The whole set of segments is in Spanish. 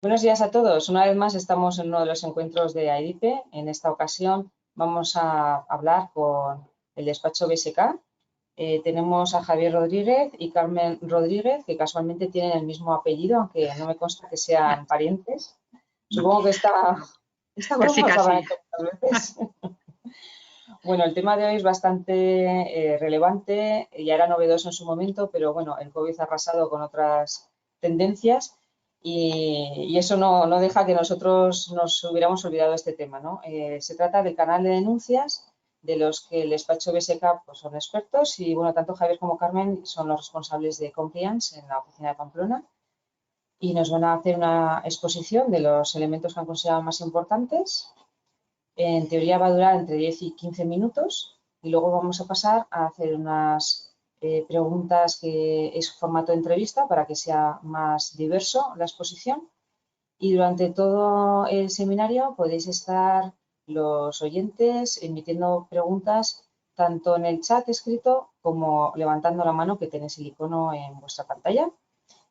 Buenos días a todos. Una vez más estamos en uno de los encuentros de AEDIPE. En esta ocasión vamos a hablar con el despacho BSK. Tenemos a Javier Rodríguez y Carmen Rodríguez, que casualmente tienen el mismo apellido, aunque no me consta que sean parientes. Supongo que esta broma os habrá hecho muchas veces. Bueno, el tema de hoy es bastante relevante, ya era novedoso en su momento, pero bueno, el COVID ha arrasado con otras tendencias y eso no deja que nosotros nos hubiéramos olvidado de este tema, ¿no? Se trata del canal de denuncias de los que el despacho BSK pues, son expertos y bueno, tanto Javier como Carmen son los responsables de compliance en la oficina de Pamplona y nos van a hacer una exposición de los elementos que han considerado más importantes. En teoría va a durar entre 10 y 15 minutos y luego vamos a pasar a hacer unas preguntas que es formato de entrevista para que sea más diverso la exposición. Y durante todo el seminario podéis estar los oyentes emitiendo preguntas tanto en el chat escrito como levantando la mano, que tenéis el icono en vuestra pantalla.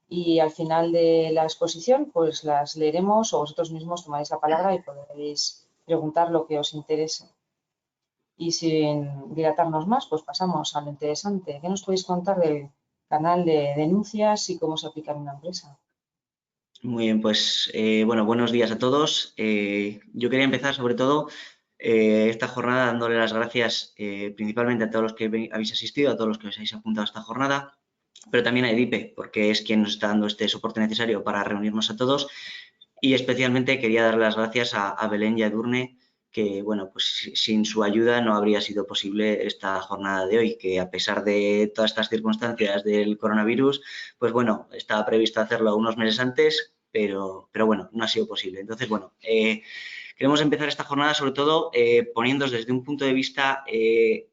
Y al final de la exposición pues las leeremos o vosotros mismos tomaréis la palabra y podréis preguntar lo que os interese. Y sin dilatarnos más, pues pasamos a lo interesante. ¿Qué nos podéis contar del canal de denuncias y cómo se aplica en una empresa? Muy bien, pues bueno, buenos días a todos. Yo quería empezar sobre todo esta jornada dándole las gracias principalmente a todos los que habéis asistido, a todos los que os habéis apuntado a esta jornada, pero también a EDIPE, porque es quien nos está dando este soporte necesario para reunirnos a todos. Y especialmente quería dar las gracias a Belén y a Edurne, que bueno, pues sin su ayuda no habría sido posible esta jornada de hoy, que a pesar de todas estas circunstancias del coronavirus, pues bueno, estaba previsto hacerlo unos meses antes, pero bueno, no ha sido posible. Entonces, bueno, queremos empezar esta jornada sobre todo poniéndoos desde un punto de vista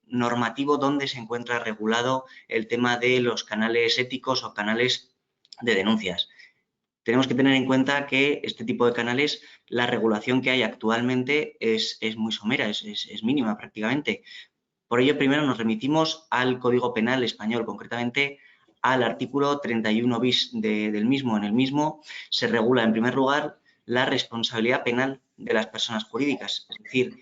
normativo donde se encuentra regulado el tema de los canales éticos o canales de denuncias. Tenemos que tener en cuenta que este tipo de canales, la regulación que hay actualmente es muy somera, es mínima prácticamente. Por ello, primero nos remitimos al Código Penal español, concretamente al artículo 31 bis del mismo. En el mismo se regula, en primer lugar, la responsabilidad penal de las personas jurídicas. Es decir,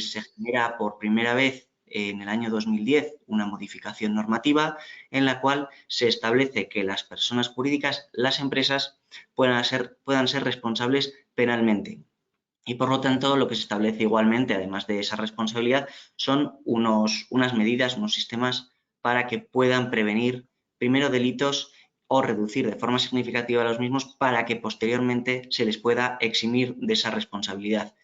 se genera por primera vez en el año 2010 una modificación normativa en la cual se establece que las personas jurídicas, las empresas, puedan ser responsables penalmente. Y por lo tanto, lo que se establece igualmente, además de esa responsabilidad, son unas medidas, unos sistemas para que puedan prevenir primero delitos o reducir de forma significativa los mismos para que posteriormente se les pueda eximir de esa responsabilidad.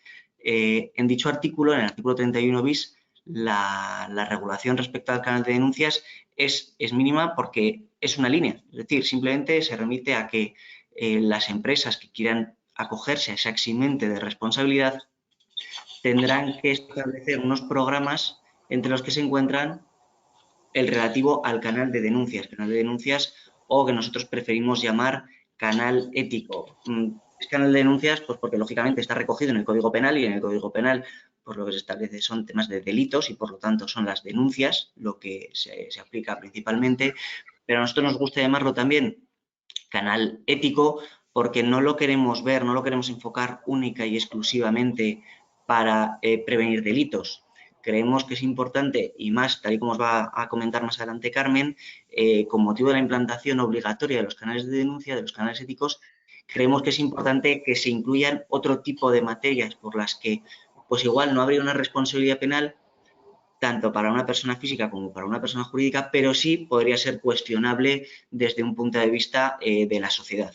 En dicho artículo, en el artículo 31 bis, la regulación respecto al canal de denuncias es mínima porque es una línea. Es decir, simplemente se remite a que las empresas que quieran acogerse a esa eximente de responsabilidad tendrán que establecer unos programas entre los que se encuentran el relativo al canal de denuncias o que nosotros preferimos llamar canal ético. Es canal de denuncias pues porque lógicamente está recogido en el Código Penal y en el Código Penal pues lo que se establece son temas de delitos y por lo tanto son las denuncias lo que se aplica principalmente, pero a nosotros nos gusta llamarlo también canal ético porque no lo queremos ver, no lo queremos enfocar única y exclusivamente para prevenir delitos. Creemos que es importante, y más, tal y como os va a comentar más adelante Carmen, con motivo de la implantación obligatoria de los canales de denuncia, de los canales éticos, creemos que es importante que se incluyan otro tipo de materias por las que, pues igual no habría una responsabilidad penal, tanto para una persona física como para una persona jurídica, pero sí podría ser cuestionable desde un punto de vista de la sociedad.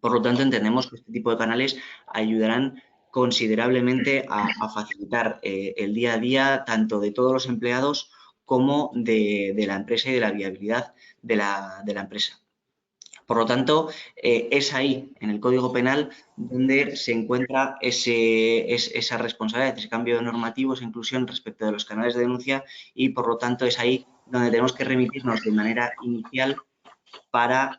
Por lo tanto, entendemos que este tipo de canales ayudarán considerablemente a facilitar el día a día tanto de todos los empleados como de la empresa y de la viabilidad de la empresa. Por lo tanto, es ahí, en el Código Penal, donde se encuentra esa responsabilidad, ese cambio normativo, esa inclusión respecto de los canales de denuncia y, por lo tanto, es ahí donde tenemos que remitirnos de manera inicial para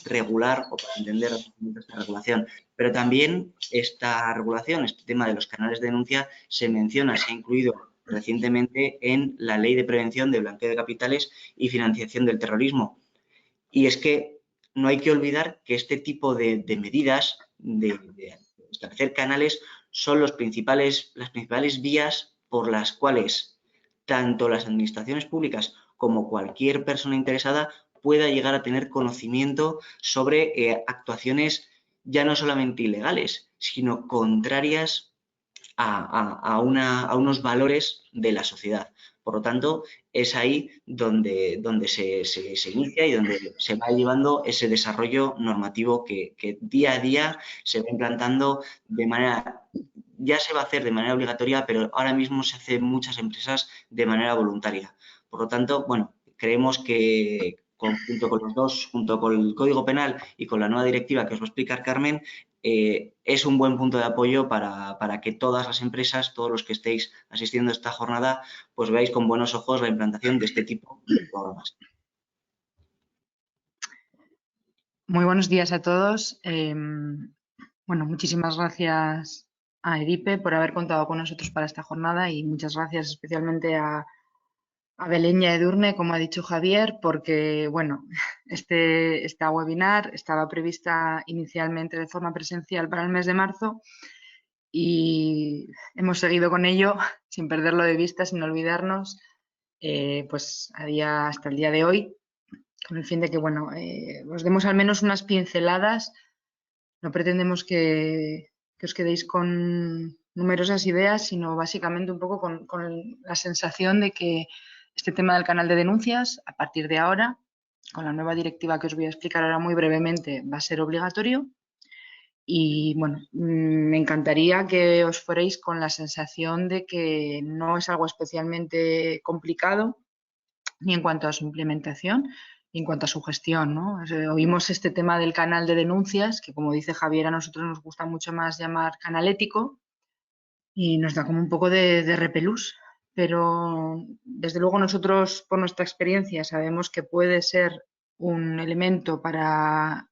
regular o para entender esta regulación. Pero también esta regulación, este tema de los canales de denuncia, se menciona, se ha incluido recientemente en la Ley de Prevención de Blanqueo de Capitales y Financiación del Terrorismo. Y es que no hay que olvidar que este tipo de medidas de establecer canales son las principales vías por las cuales tanto las administraciones públicas como cualquier persona interesada pueda llegar a tener conocimiento sobre actuaciones ya no solamente ilegales, sino contrarias a unos valores de la sociedad. Por lo tanto, es ahí donde se inicia y donde se va llevando ese desarrollo normativo que día a día se va implantando de manera, ya se va a hacer de manera obligatoria, pero ahora mismo se hace en muchas empresas de manera voluntaria. Por lo tanto, bueno, creemos que junto con los dos, junto con el Código Penal y con la nueva directiva que os va a explicar Carmen, es un buen punto de apoyo para que todas las empresas, todos los que estéis asistiendo a esta jornada, pues veáis con buenos ojos la implantación de este tipo de programas. Muy buenos días a todos. Bueno, muchísimas gracias a EDIPE por haber contado con nosotros para esta jornada y muchas gracias especialmente a Belén y a Edurne, como ha dicho Javier, porque bueno, esta webinar estaba prevista inicialmente de forma presencial para el mes de marzo y hemos seguido con ello sin perderlo de vista, sin olvidarnos, pues hasta el día de hoy, con el fin de que bueno, os demos al menos unas pinceladas. No pretendemos que os quedéis con numerosas ideas, sino básicamente un poco con la sensación de que este tema del canal de denuncias, a partir de ahora, con la nueva directiva que os voy a explicar ahora muy brevemente, va a ser obligatorio. Y bueno, me encantaría que os fuerais con la sensación de que no es algo especialmente complicado, ni en cuanto a su implementación, ni en cuanto a su gestión, ¿no? Oímos este tema del canal de denuncias, que como dice Javier, a nosotros nos gusta mucho más llamar canal ético, y nos da como un poco de repelús. Pero desde luego nosotros, por nuestra experiencia, sabemos que puede ser un elemento para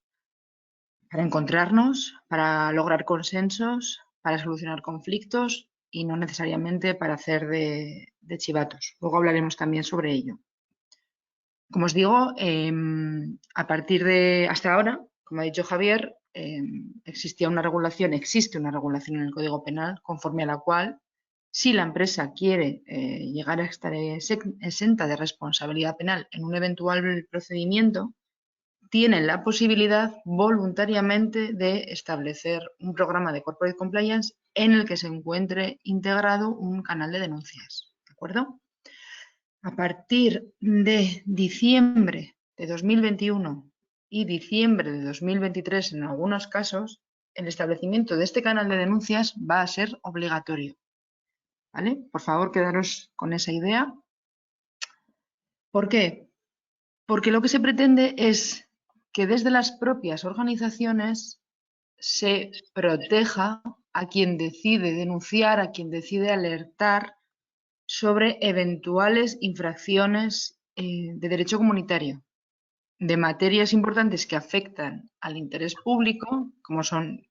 encontrarnos, para lograr consensos, para solucionar conflictos y no necesariamente para hacer de chivatos. Luego hablaremos también sobre ello. Como os digo, a partir de hasta ahora, como ha dicho Javier, existe una regulación en el Código Penal conforme a la cual, si la empresa quiere llegar a estar exenta de responsabilidad penal en un eventual procedimiento, tiene la posibilidad voluntariamente de establecer un programa de corporate compliance en el que se encuentre integrado un canal de denuncias. ¿De acuerdo? A partir de diciembre de 2021 y diciembre de 2023, en algunos casos, el establecimiento de este canal de denuncias va a ser obligatorio. ¿Vale? Por favor, quedaros con esa idea. ¿Por qué? Porque lo que se pretende es que desde las propias organizaciones se proteja a quien decide denunciar, a quien decide alertar sobre eventuales infracciones de derecho comunitario, de materias importantes que afectan al interés público, como son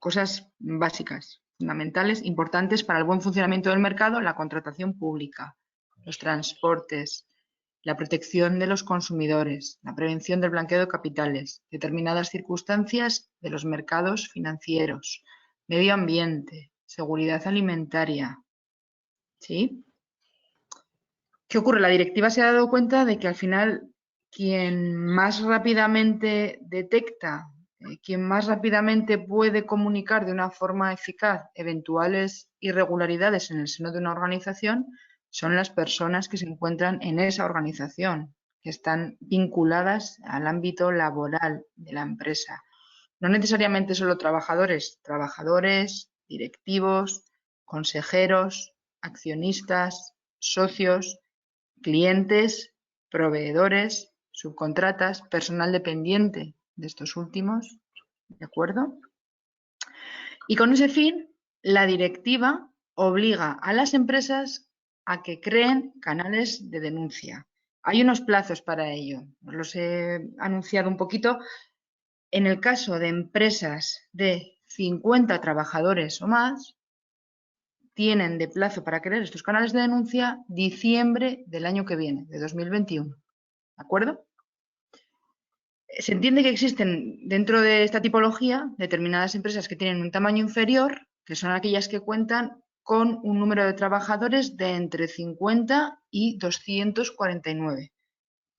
cosas básicas, fundamentales, importantes para el buen funcionamiento del mercado, la contratación pública, los transportes, la protección de los consumidores, la prevención del blanqueo de capitales, determinadas circunstancias de los mercados financieros, medio ambiente, seguridad alimentaria. ¿Sí? ¿Qué ocurre? La directiva se ha dado cuenta de que al final quien más rápidamente detecta, quien más rápidamente puede comunicar de una forma eficaz eventuales irregularidades en el seno de una organización son las personas que se encuentran en esa organización, que están vinculadas al ámbito laboral de la empresa. No necesariamente solo trabajadores, directivos, consejeros, accionistas, socios, clientes, proveedores, subcontratas, personal dependiente de estos últimos, ¿de acuerdo? Y con ese fin, la directiva obliga a las empresas a que creen canales de denuncia. Hay unos plazos para ello, os los he anunciado un poquito. En el caso de empresas de 50 trabajadores o más, tienen de plazo para crear estos canales de denuncia diciembre del año que viene, de 2021. ¿De acuerdo? Se entiende que existen dentro de esta tipología determinadas empresas que tienen un tamaño inferior, que son aquellas que cuentan con un número de trabajadores de entre 50 y 249.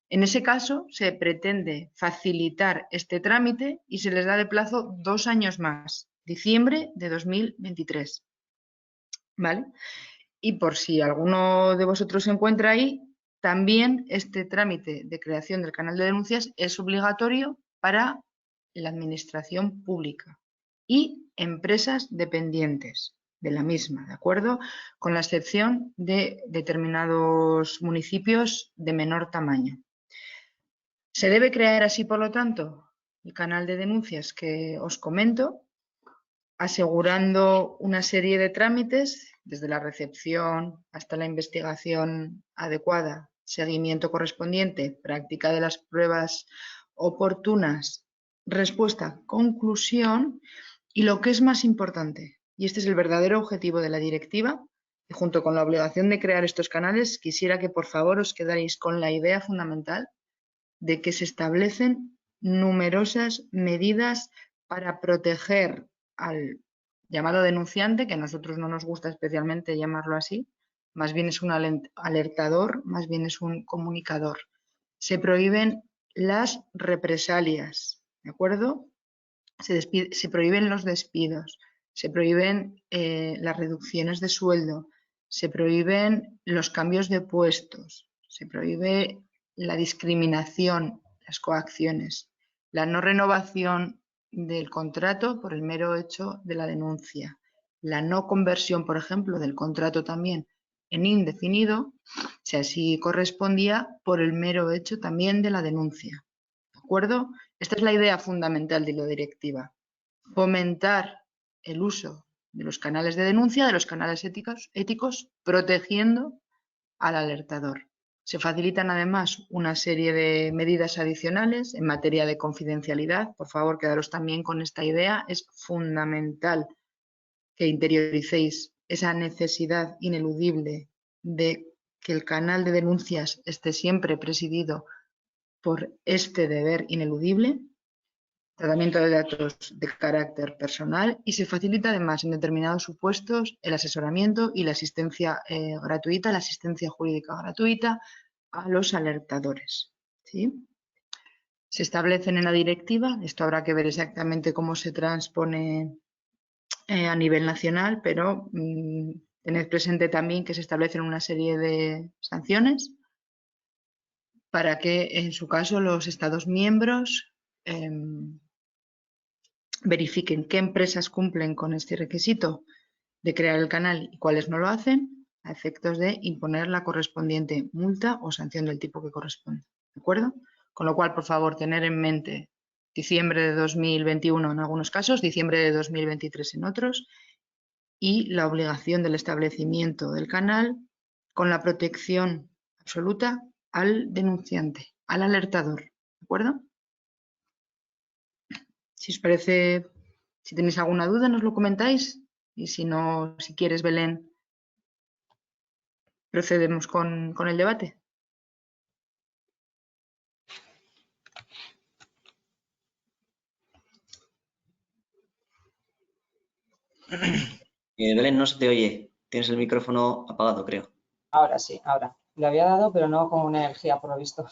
En ese caso, se pretende facilitar este trámite y se les da de plazo 2 años más, diciembre de 2023. ¿Vale? Y por si alguno de vosotros se encuentra ahí, también este trámite de creación del canal de denuncias es obligatorio para la administración pública y empresas dependientes de la misma, ¿de acuerdo? Con la excepción de determinados municipios de menor tamaño. Se debe crear así, por lo tanto, el canal de denuncias que os comento, asegurando una serie de trámites, desde la recepción hasta la investigación adecuada, seguimiento correspondiente, práctica de las pruebas oportunas, respuesta, conclusión y lo que es más importante, y este es el verdadero objetivo de la directiva, y junto con la obligación de crear estos canales, quisiera que por favor os quedarais con la idea fundamental de que se establecen numerosas medidas para proteger al llamado denunciante, que a nosotros no nos gusta especialmente llamarlo así, más bien es un alertador, más bien es un comunicador. Se prohíben las represalias, ¿de acuerdo? Se prohíben los despidos, se prohíben las reducciones de sueldo, se prohíben los cambios de puestos, se prohíbe la discriminación, las coacciones, la no renovación del contrato por el mero hecho de la denuncia, la no conversión, por ejemplo, del contrato también en indefinido, si así correspondía, por el mero hecho también de la denuncia. ¿De acuerdo? Esta es la idea fundamental de la directiva. Fomentar el uso de los canales de denuncia, de los canales éticos, protegiendo al alertador. Se facilitan además una serie de medidas adicionales en materia de confidencialidad. Por favor, quedaros también con esta idea. Es fundamental que interioricéis esa necesidad ineludible de que el canal de denuncias esté siempre presidido por este deber ineludible, tratamiento de datos de carácter personal, y se facilita además en determinados supuestos el asesoramiento y la asistencia gratuita, la asistencia jurídica gratuita a los alertadores. ¿Sí? Se establecen en la directiva, esto habrá que ver exactamente cómo se transpone a nivel nacional, pero tened presente también que se establecen una serie de sanciones para que en su caso los Estados miembros verifiquen qué empresas cumplen con este requisito de crear el canal y cuáles no lo hacen, a efectos de imponer la correspondiente multa o sanción del tipo que corresponde. ¿De acuerdo? Con lo cual, por favor, tener en mente diciembre de 2021 en algunos casos, diciembre de 2023 en otros, y la obligación del establecimiento del canal con la protección absoluta al denunciante, al alertador. ¿De acuerdo? Si os parece, si tenéis alguna duda, nos lo comentáis. Y si no, si quieres, Belén, procedemos con el debate. Belén, no se te oye. Tienes el micrófono apagado, creo. Ahora sí, ahora. Le había dado, pero no con una energía, por lo visto.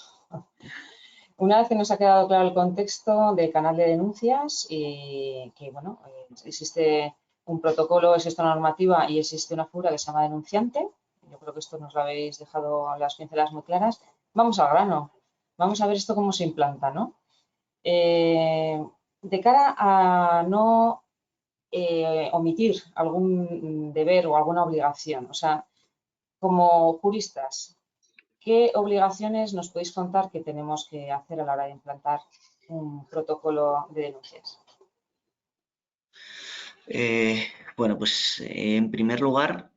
Una vez que nos ha quedado claro el contexto del canal de denuncias y que, bueno, existe un protocolo, existe una normativa y existe una figura que se llama denunciante, yo creo que esto nos lo habéis dejado las pinceladas muy claras, vamos al grano. Vamos a ver esto cómo se implanta, ¿no? De cara a no omitir algún deber o alguna obligación, o sea, como juristas, ¿qué obligaciones nos podéis contar que tenemos que hacer a la hora de implantar un protocolo de denuncias? Bueno, pues en primer lugar,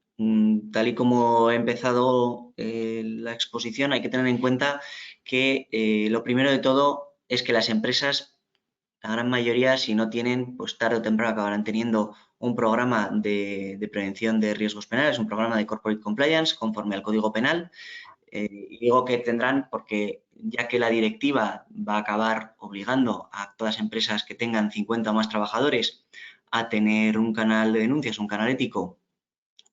tal y como he empezado la exposición, hay que tener en cuenta que lo primero de todo es que las empresas, la gran mayoría, si no tienen, pues tarde o temprano acabarán teniendo un programa de prevención de riesgos penales, un programa de corporate compliance conforme al Código Penal. Y digo que tendrán porque ya que la directiva va a acabar o obligando a todas las empresas que tengan 50 o más trabajadores a tener un canal de denuncias, un canal ético,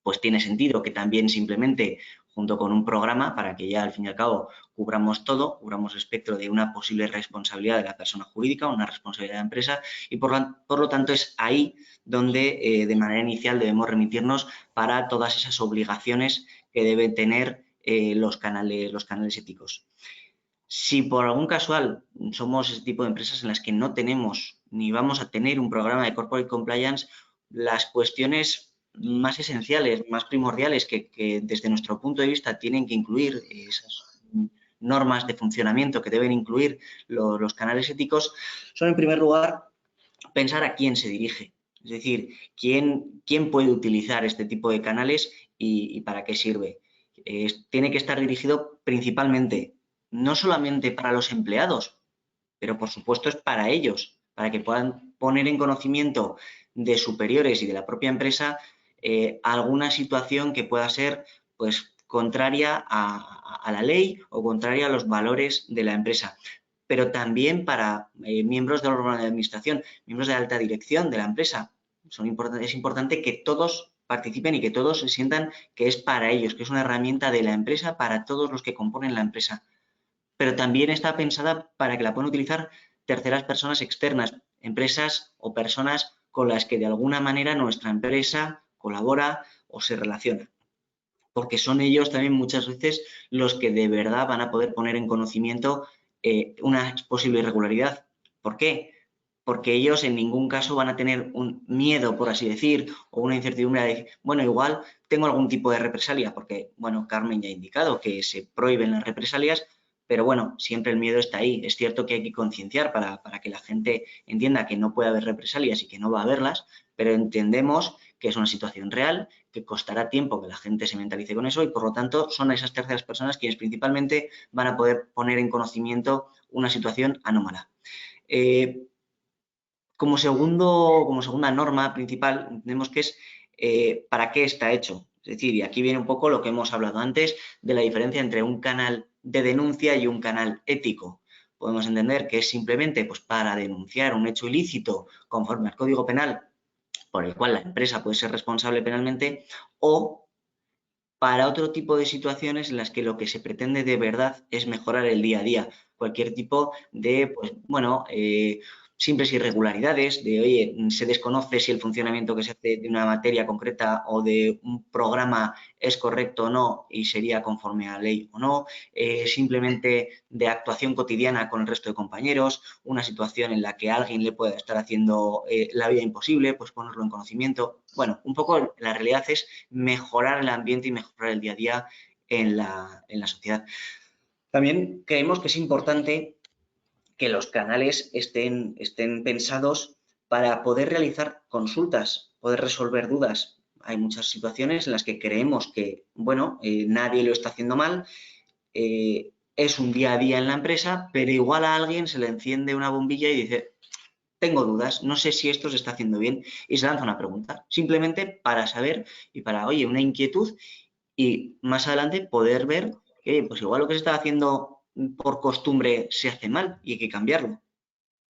pues tiene sentido que también simplemente junto con un programa para que ya al fin y al cabo cubramos todo, cubramos el espectro de una posible responsabilidad de la persona jurídica, una responsabilidad de la empresa y por lo tanto es ahí donde de manera inicial debemos remitirnos para todas esas obligaciones que deben tener los canales éticos. Si por algún casual somos ese tipo de empresas en las que no tenemos ni vamos a tener un programa de Corporate Compliance, las cuestiones más esenciales, más primordiales que desde nuestro punto de vista tienen que incluir esas normas de funcionamiento que deben incluir los canales éticos son, en primer lugar, pensar a quién se dirige. Es decir, quién puede utilizar este tipo de canales y para qué sirve. Tiene que estar dirigido principalmente, no solamente para los empleados, pero por supuesto es para ellos, para que puedan poner en conocimiento de superiores y de la propia empresa alguna situación que pueda ser pues contraria a la ley o contraria a los valores de la empresa, pero también para miembros del órgano de administración, miembros de alta dirección de la empresa. Es importante que todos participen y que todos se sientan que es para ellos, que es una herramienta de la empresa para todos los que componen la empresa. Pero también está pensada para que la puedan utilizar terceras personas externas, empresas o personas con las que de alguna manera nuestra empresa colabora o se relaciona. Porque son ellos también muchas veces los que de verdad van a poder poner en conocimiento una posible irregularidad. ¿Por qué? Porque ellos en ningún caso van a tener un miedo, por así decir, o una incertidumbre de, bueno, igual tengo algún tipo de represalia, porque, bueno, Carmen ya ha indicado que se prohíben las represalias, pero bueno, siempre el miedo está ahí. Es cierto que hay que concienciar para que la gente entienda que no puede haber represalias y que no va a haberlas, pero entendemos que es una situación real, que costará tiempo que la gente se mentalice con eso y por lo tanto son esas terceras personas quienes principalmente van a poder poner en conocimiento una situación anómala. Como segunda norma principal, entendemos que es para qué está hecho. Es decir, y aquí viene un poco lo que hemos hablado antes de la diferencia entre un canal de denuncia y un canal ético. Podemos entender que es simplemente pues, para denunciar un hecho ilícito conforme al Código Penal por el cual la empresa puede ser responsable penalmente o para otro tipo de situaciones en las que lo que se pretende de verdad es mejorar el día a día. Cualquier tipo de, pues, bueno, simples irregularidades, de, oye, se desconoce si el funcionamiento que se hace de una materia concreta o de un programa es correcto o no y sería conforme a la ley o no, simplemente de actuación cotidiana con el resto de compañeros, una situación en la que alguien le pueda estar haciendo la vida imposible, pues ponerlo en conocimiento. Bueno, un poco la realidad es mejorar el ambiente y mejorar el día a día en la sociedad. También creemos que es importante que los canales estén pensados para poder realizar consultas, poder resolver dudas. Hay muchas situaciones en las que creemos que, bueno, nadie lo está haciendo mal, es un día a día en la empresa, pero igual a alguien se le enciende una bombilla y dice, tengo dudas, no sé si esto se está haciendo bien, y se lanza una pregunta, simplemente para saber y para, oye, una inquietud y más adelante poder ver que pues igual lo que se está haciendo por costumbre se hace mal y hay que cambiarlo.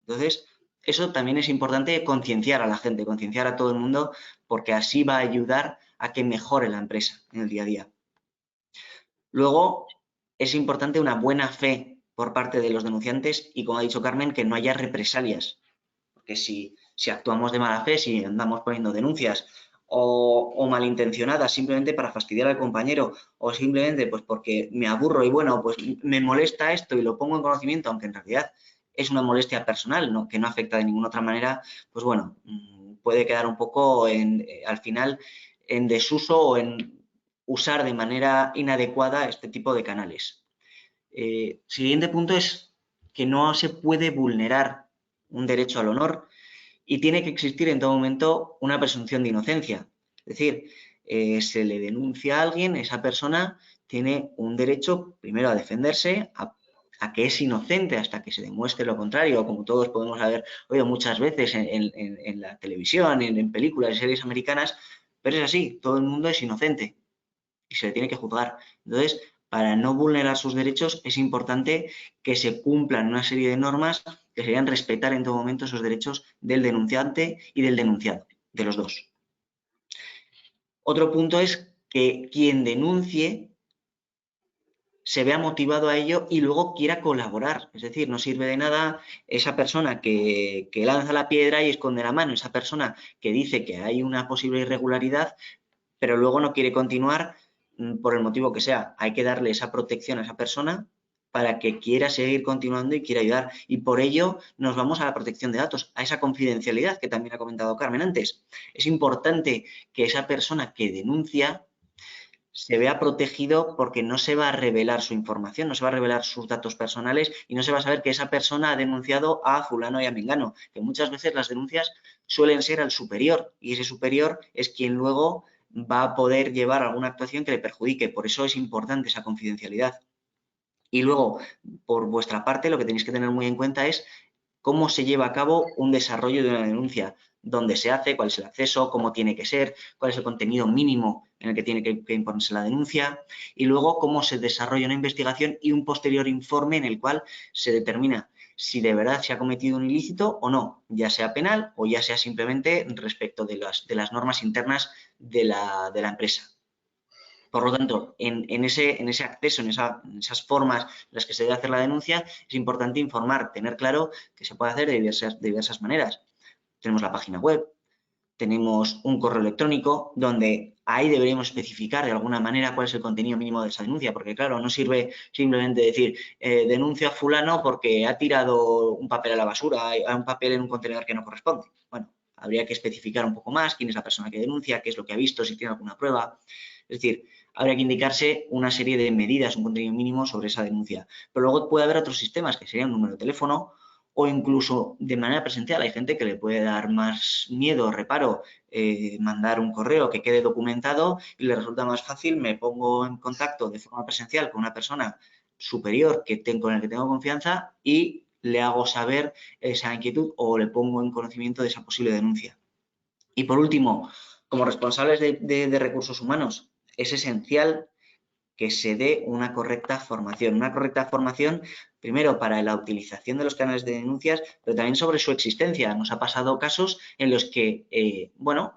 Entonces, eso también es importante concienciar a la gente, concienciar a todo el mundo, porque así va a ayudar a que mejore la empresa en el día a día. Luego, es importante una buena fe por parte de los denunciantes y, como ha dicho Carmen, que no haya represalias. Porque si actuamos de mala fe, si andamos poniendo denuncias o malintencionadas simplemente para fastidiar al compañero o simplemente pues porque me aburro y bueno, pues me molesta esto y lo pongo en conocimiento, aunque en realidad es una molestia personal, ¿no? Que no afecta de ninguna otra manera, pues bueno, puede quedar un poco al final en desuso o en usar de manera inadecuada este tipo de canales. Siguiente punto es que no se puede vulnerar un derecho al honor y tiene que existir en todo momento una presunción de inocencia. Es decir, se le denuncia a alguien, esa persona tiene un derecho primero a defenderse, a que es inocente hasta que se demuestre lo contrario, como todos podemos haber oído muchas veces en la televisión, en películas y series americanas, pero es así, todo el mundo es inocente y se le tiene que juzgar. Entonces, para no vulnerar sus derechos es importante que se cumplan una serie de normas que serían respetar en todo momento esos derechos del denunciante y del denunciado, de los dos. Otro punto es que quien denuncie se vea motivado a ello y luego quiera colaborar. Es decir, no sirve de nada esa persona que lanza la piedra y esconde la mano, esa persona que dice que hay una posible irregularidad, pero luego no quiere continuar por el motivo que sea. Hay que darle esa protección a esa persona para que quiera seguir continuando y quiera ayudar. Y por ello nos vamos a la protección de datos, a esa confidencialidad que también ha comentado Carmen antes. Es importante que esa persona que denuncia se vea protegido porque no se va a revelar su información, no se va a revelar sus datos personales y no se va a saber que esa persona ha denunciado a fulano y a mengano, que muchas veces las denuncias suelen ser al superior y ese superior es quien luego va a poder llevar alguna actuación que le perjudique. Por eso es importante esa confidencialidad. Y luego, por vuestra parte, lo que tenéis que tener muy en cuenta es cómo se lleva a cabo un desarrollo de una denuncia, dónde se hace, cuál es el acceso, cómo tiene que ser, cuál es el contenido mínimo en el que tiene que imponerse la denuncia y luego cómo se desarrolla una investigación y un posterior informe en el cual se determina si de verdad se ha cometido un ilícito o no, ya sea penal o ya sea simplemente respecto de las normas internas de la empresa. Por lo tanto, en ese acceso, en esas formas en las que se debe hacer la denuncia, es importante informar, tener claro que se puede hacer de diversas maneras. Tenemos la página web, tenemos un correo electrónico, donde ahí deberíamos especificar de alguna manera cuál es el contenido mínimo de esa denuncia, porque claro, no sirve simplemente decir denuncio a fulano porque ha tirado un papel a la basura, un papel en un contenedor que no corresponde. Bueno, habría que especificar un poco más quién es la persona que denuncia, qué es lo que ha visto, si tiene alguna prueba. Es decir, habría que indicarse una serie de medidas, un contenido mínimo sobre esa denuncia. Pero luego puede haber otros sistemas, que serían un número de teléfono o incluso de manera presencial. Hay gente que le puede dar más miedo, reparo, mandar un correo que quede documentado y le resulta más fácil, me pongo en contacto de forma presencial con una persona superior con el que tengo confianza y le hago saber esa inquietud o le pongo en conocimiento de esa posible denuncia. Y por último, como responsables de recursos humanos, es esencial que se dé una correcta formación primero para la utilización de los canales de denuncias, pero también sobre su existencia. Nos ha pasado casos en los que,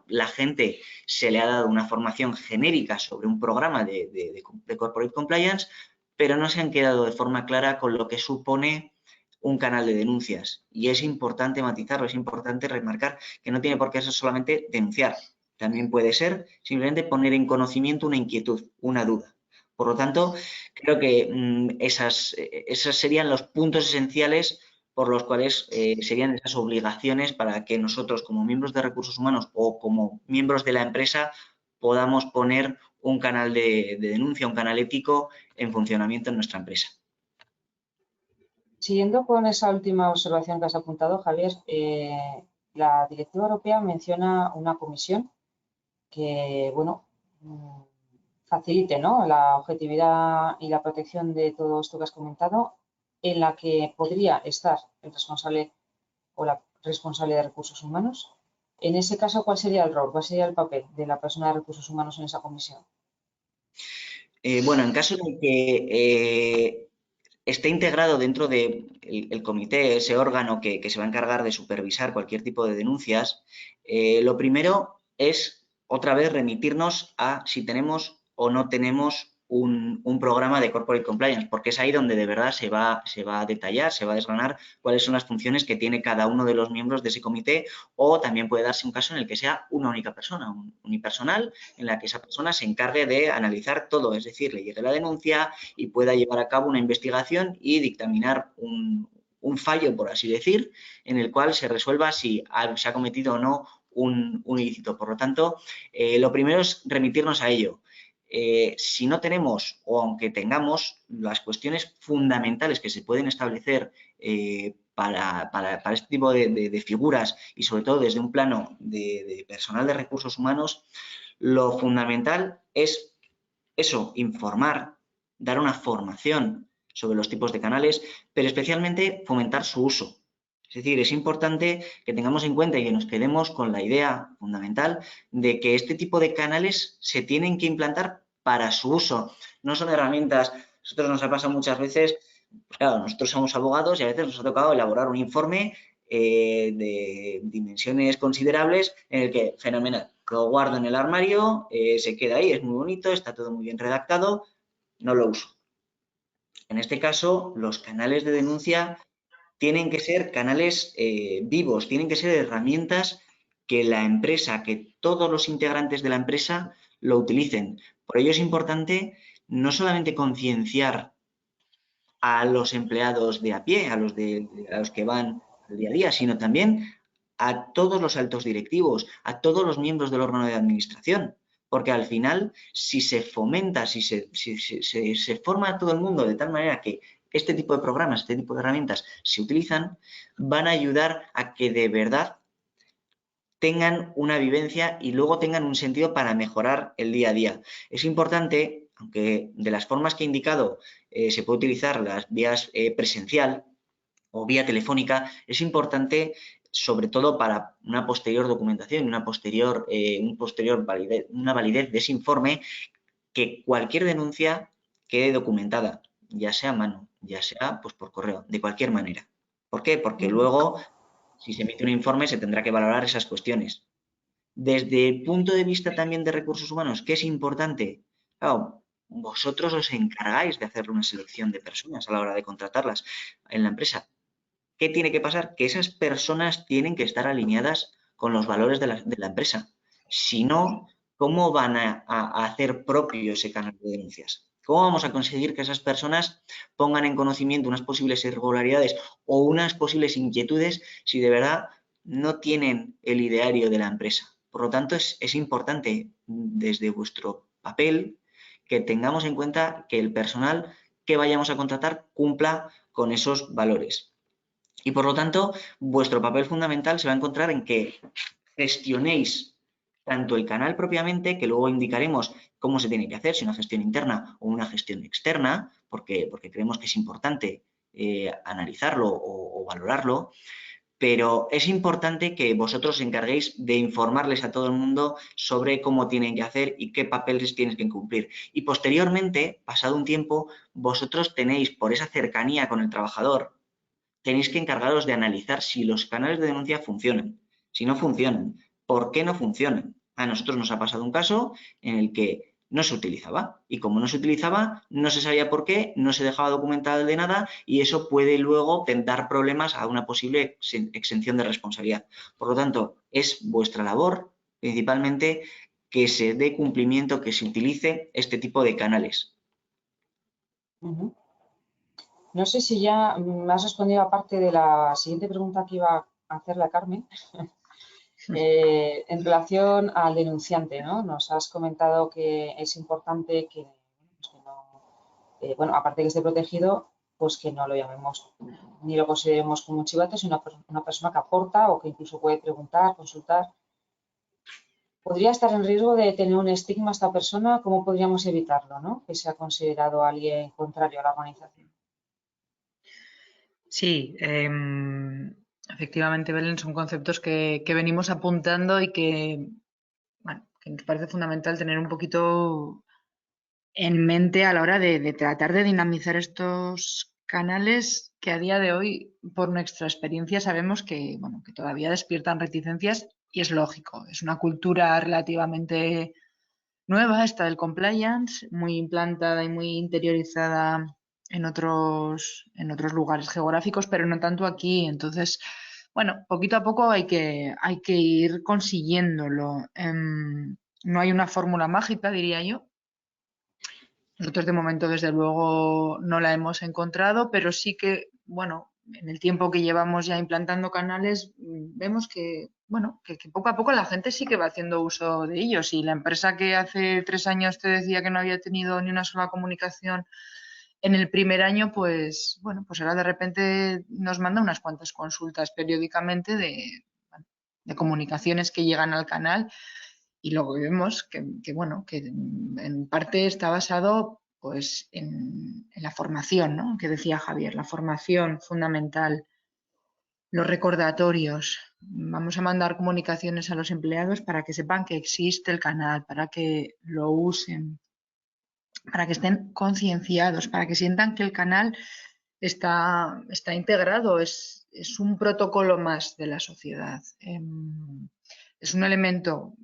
la gente se le ha dado una formación genérica sobre un programa de Corporate Compliance, pero no se han quedado de forma clara con lo que supone un canal de denuncias. Y es importante matizarlo, es importante remarcar que no tiene por qué ser solamente denunciar. También puede ser simplemente poner en conocimiento una inquietud, una duda. Por lo tanto, creo que esas serían los puntos esenciales por los cuales serían esas obligaciones para que nosotros, como miembros de recursos humanos o como miembros de la empresa, podamos poner un canal de denuncia, un canal ético en funcionamiento en nuestra empresa. Siguiendo con esa última observación que has apuntado, Javier, la Directiva Europea menciona una comisión que, facilite, ¿no?, la objetividad y la protección de todo esto que has comentado, en la que podría estar el responsable o la responsable de recursos humanos. En ese caso, ¿cuál sería el rol, cuál sería el papel de la persona de recursos humanos en esa comisión? En caso de que esté integrado dentro del comité, ese órgano que se va a encargar de supervisar cualquier tipo de denuncias, lo primero es, otra vez, remitirnos a si tenemos o no tenemos un programa de Corporate Compliance, porque es ahí donde de verdad se va a detallar, se va a desgranar cuáles son las funciones que tiene cada uno de los miembros de ese comité, o también puede darse un caso en el que sea una única persona, un unipersonal, en la que esa persona se encargue de analizar todo, es decir, le llegue la denuncia y pueda llevar a cabo una investigación y dictaminar un fallo, por así decir, en el cual se resuelva si se ha cometido o no un ilícito. Por lo tanto, lo primero es remitirnos a ello. Si no tenemos, o aunque tengamos, las cuestiones fundamentales que se pueden establecer para este tipo de figuras y sobre todo desde un plano de personal de recursos humanos, lo fundamental es eso, informar, dar una formación sobre los tipos de canales, pero especialmente fomentar su uso. Es decir, es importante que tengamos en cuenta y que nos quedemos con la idea fundamental de que este tipo de canales se tienen que implantar para su uso. No son herramientas, a nosotros nos ha pasado muchas veces, pues claro, nosotros somos abogados y a veces nos ha tocado elaborar un informe de dimensiones considerables en el que, fenomenal, lo guardo en el armario, se queda ahí, es muy bonito, está todo muy bien redactado, no lo uso. En este caso, los canales de denuncia tienen que ser canales vivos, tienen que ser herramientas que la empresa, que todos los integrantes de la empresa lo utilicen. Por ello es importante no solamente concienciar a los empleados de a pie, a los que van al día a día, sino también a todos los altos directivos, a todos los miembros del órgano de administración. Porque al final, si se fomenta, si se forma a todo el mundo de tal manera que este tipo de programas, este tipo de herramientas se utilizan, van a ayudar a que de verdad tengan una vivencia y luego tengan un sentido para mejorar el día a día. Es importante, aunque de las formas que he indicado se puede utilizar las vías presencial o vía telefónica, es importante sobre todo para una posterior documentación, una posterior validez, una validez de ese informe, que cualquier denuncia quede documentada, ya sea a mano, ya sea pues por correo, de cualquier manera. ¿Por qué? Porque luego, si se emite un informe, se tendrá que valorar esas cuestiones. Desde el punto de vista también de recursos humanos, ¿qué es importante? Claro, vosotros os encargáis de hacer una selección de personas a la hora de contratarlas en la empresa. ¿Qué tiene que pasar? Que esas personas tienen que estar alineadas con los valores de la empresa. Si no, ¿cómo van a hacer propio ese canal de denuncias? ¿Cómo vamos a conseguir que esas personas pongan en conocimiento unas posibles irregularidades o unas posibles inquietudes si de verdad no tienen el ideario de la empresa? Por lo tanto, es importante desde vuestro papel que tengamos en cuenta que el personal que vayamos a contratar cumpla con esos valores. Y por lo tanto, vuestro papel fundamental se va a encontrar en que gestionéis tanto el canal propiamente, que luego indicaremos cómo se tiene que hacer, si una gestión interna o una gestión externa, porque creemos que es importante analizarlo o valorarlo, pero es importante que vosotros os encarguéis de informarles a todo el mundo sobre cómo tienen que hacer y qué papeles tienen que cumplir. Y posteriormente, pasado un tiempo, vosotros tenéis, por esa cercanía con el trabajador, tenéis que encargaros de analizar si los canales de denuncia funcionan. Si no funcionan, ¿por qué no funcionan? A nosotros nos ha pasado un caso en el que no se utilizaba y como no se utilizaba, no se sabía por qué, no se dejaba documentado de nada y eso puede luego dar problemas a una posible exención de responsabilidad. Por lo tanto, es vuestra labor principalmente que se dé cumplimiento, que se utilice este tipo de canales. No sé si ya me has respondido a parte de la siguiente pregunta que iba a hacerle a Carmen. En relación al denunciante, ¿no? Nos has comentado que es importante que no, bueno, aparte de que esté protegido, pues que no lo llamemos ni lo consideremos como un chivato, sino una persona que aporta o que incluso puede preguntar, consultar. ¿Podría estar en riesgo de tener un estigma esta persona? ¿Cómo podríamos evitarlo, ¿no? Que sea considerado alguien contrario a la organización. Sí, efectivamente, Belén, son conceptos que venimos apuntando y bueno, que nos parece fundamental tener un poquito en mente a la hora de tratar de dinamizar estos canales que a día de hoy, por nuestra experiencia, sabemos que, bueno, que todavía despiertan reticencias y es lógico. Es una cultura relativamente nueva, esta del compliance, muy implantada y muy interiorizada en otros lugares geográficos, pero no tanto aquí. Entonces, bueno, poquito a poco hay que ir consiguiéndolo. No hay una fórmula mágica, diría yo. Nosotros de momento, desde luego, no la hemos encontrado, pero sí que, bueno, en el tiempo que llevamos ya implantando canales, vemos que, bueno, que poco a poco la gente sí que va haciendo uso de ellos. Y la empresa que hace 3 años te decía que no había tenido ni una sola comunicación en el primer año, pues, bueno, pues ahora de repente nos manda unas cuantas consultas periódicamente de comunicaciones que llegan al canal. Y luego vemos que, bueno, que en parte está basado pues en la formación, ¿no? Que decía Javier, la formación fundamental, los recordatorios. Vamos a mandar comunicaciones a los empleados para que sepan que existe el canal, para que lo usen. para que estén concienciados, para que sientan que el canal está integrado, es un protocolo más de la sociedad. Es un elemento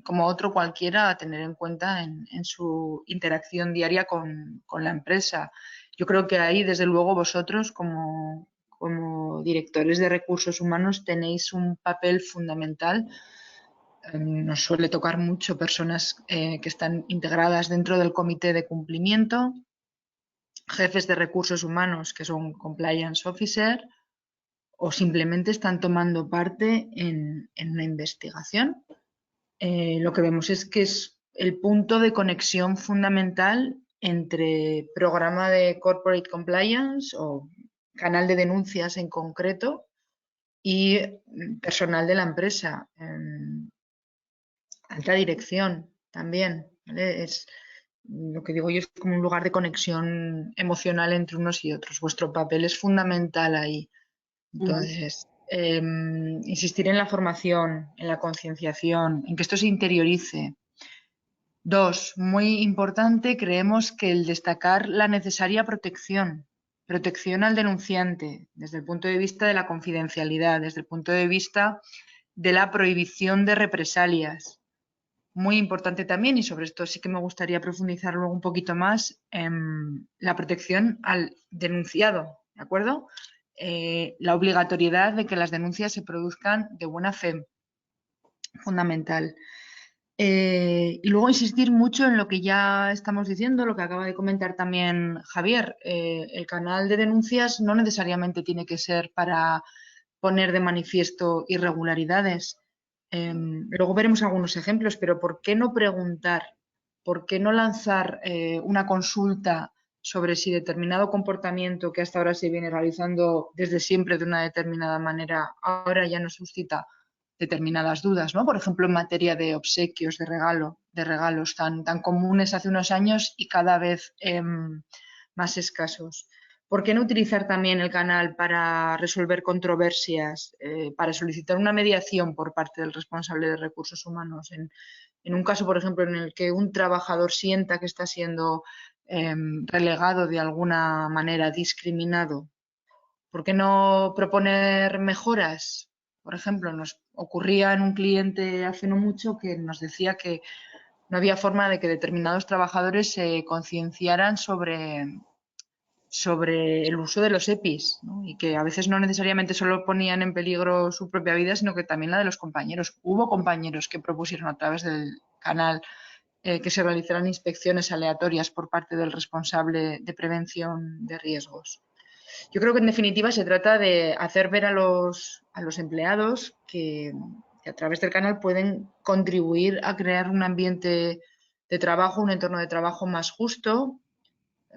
como otro cualquiera a tener en cuenta en su interacción diaria con la empresa. Yo creo que ahí, desde luego, vosotros como directores de recursos humanos tenéis un papel fundamental. Nos suele tocar mucho personas que están integradas dentro del comité de cumplimiento, jefes de recursos humanos que son compliance officer o simplemente están tomando parte en una investigación. Lo que vemos es que es el punto de conexión fundamental entre programa de corporate compliance o canal de denuncias en concreto y personal de la empresa. Alta dirección también, ¿vale? Es lo que digo yo, es como un lugar de conexión emocional entre unos y otros. Vuestro papel es fundamental ahí. Entonces, insistir en la formación, en la concienciación, en que esto se interiorice. 2, muy importante, creemos que el destacar la necesaria protección al denunciante, desde el punto de vista de la confidencialidad, desde el punto de vista de la prohibición de represalias. Muy importante también, y sobre esto sí que me gustaría profundizar luego un poquito más, la protección al denunciado, ¿de acuerdo? La obligatoriedad de que las denuncias se produzcan de buena fe, fundamental. Y luego insistir mucho en lo que ya estamos diciendo, lo que acaba de comentar también Javier. El canal de denuncias no necesariamente tiene que ser para poner de manifiesto irregularidades. Luego veremos algunos ejemplos, pero ¿por qué no preguntar? ¿Por qué no lanzar una consulta sobre si determinado comportamiento que hasta ahora se viene realizando desde siempre de una determinada manera, ahora ya no suscita determinadas dudas, ¿no? Por ejemplo, en materia de obsequios, de regalos tan comunes hace unos años y cada vez más escasos. ¿Por qué no utilizar también el canal para resolver controversias, para solicitar una mediación por parte del responsable de recursos humanos? En un caso, por ejemplo, en el que un trabajador sienta que está siendo relegado de alguna manera, discriminado, ¿por qué no proponer mejoras? Por ejemplo, nos ocurría en un cliente hace no mucho que nos decía que no había forma de que determinados trabajadores se concienciaran sobre el uso de los EPIs, ¿no? Y que a veces no necesariamente solo ponían en peligro su propia vida, sino que también la de los compañeros. Hubo compañeros que propusieron a través del canal que se realizaran inspecciones aleatorias por parte del responsable de prevención de riesgos. Yo creo que en definitiva se trata de hacer ver a los empleados que a través del canal pueden contribuir a crear un ambiente de trabajo, un entorno de trabajo más justo,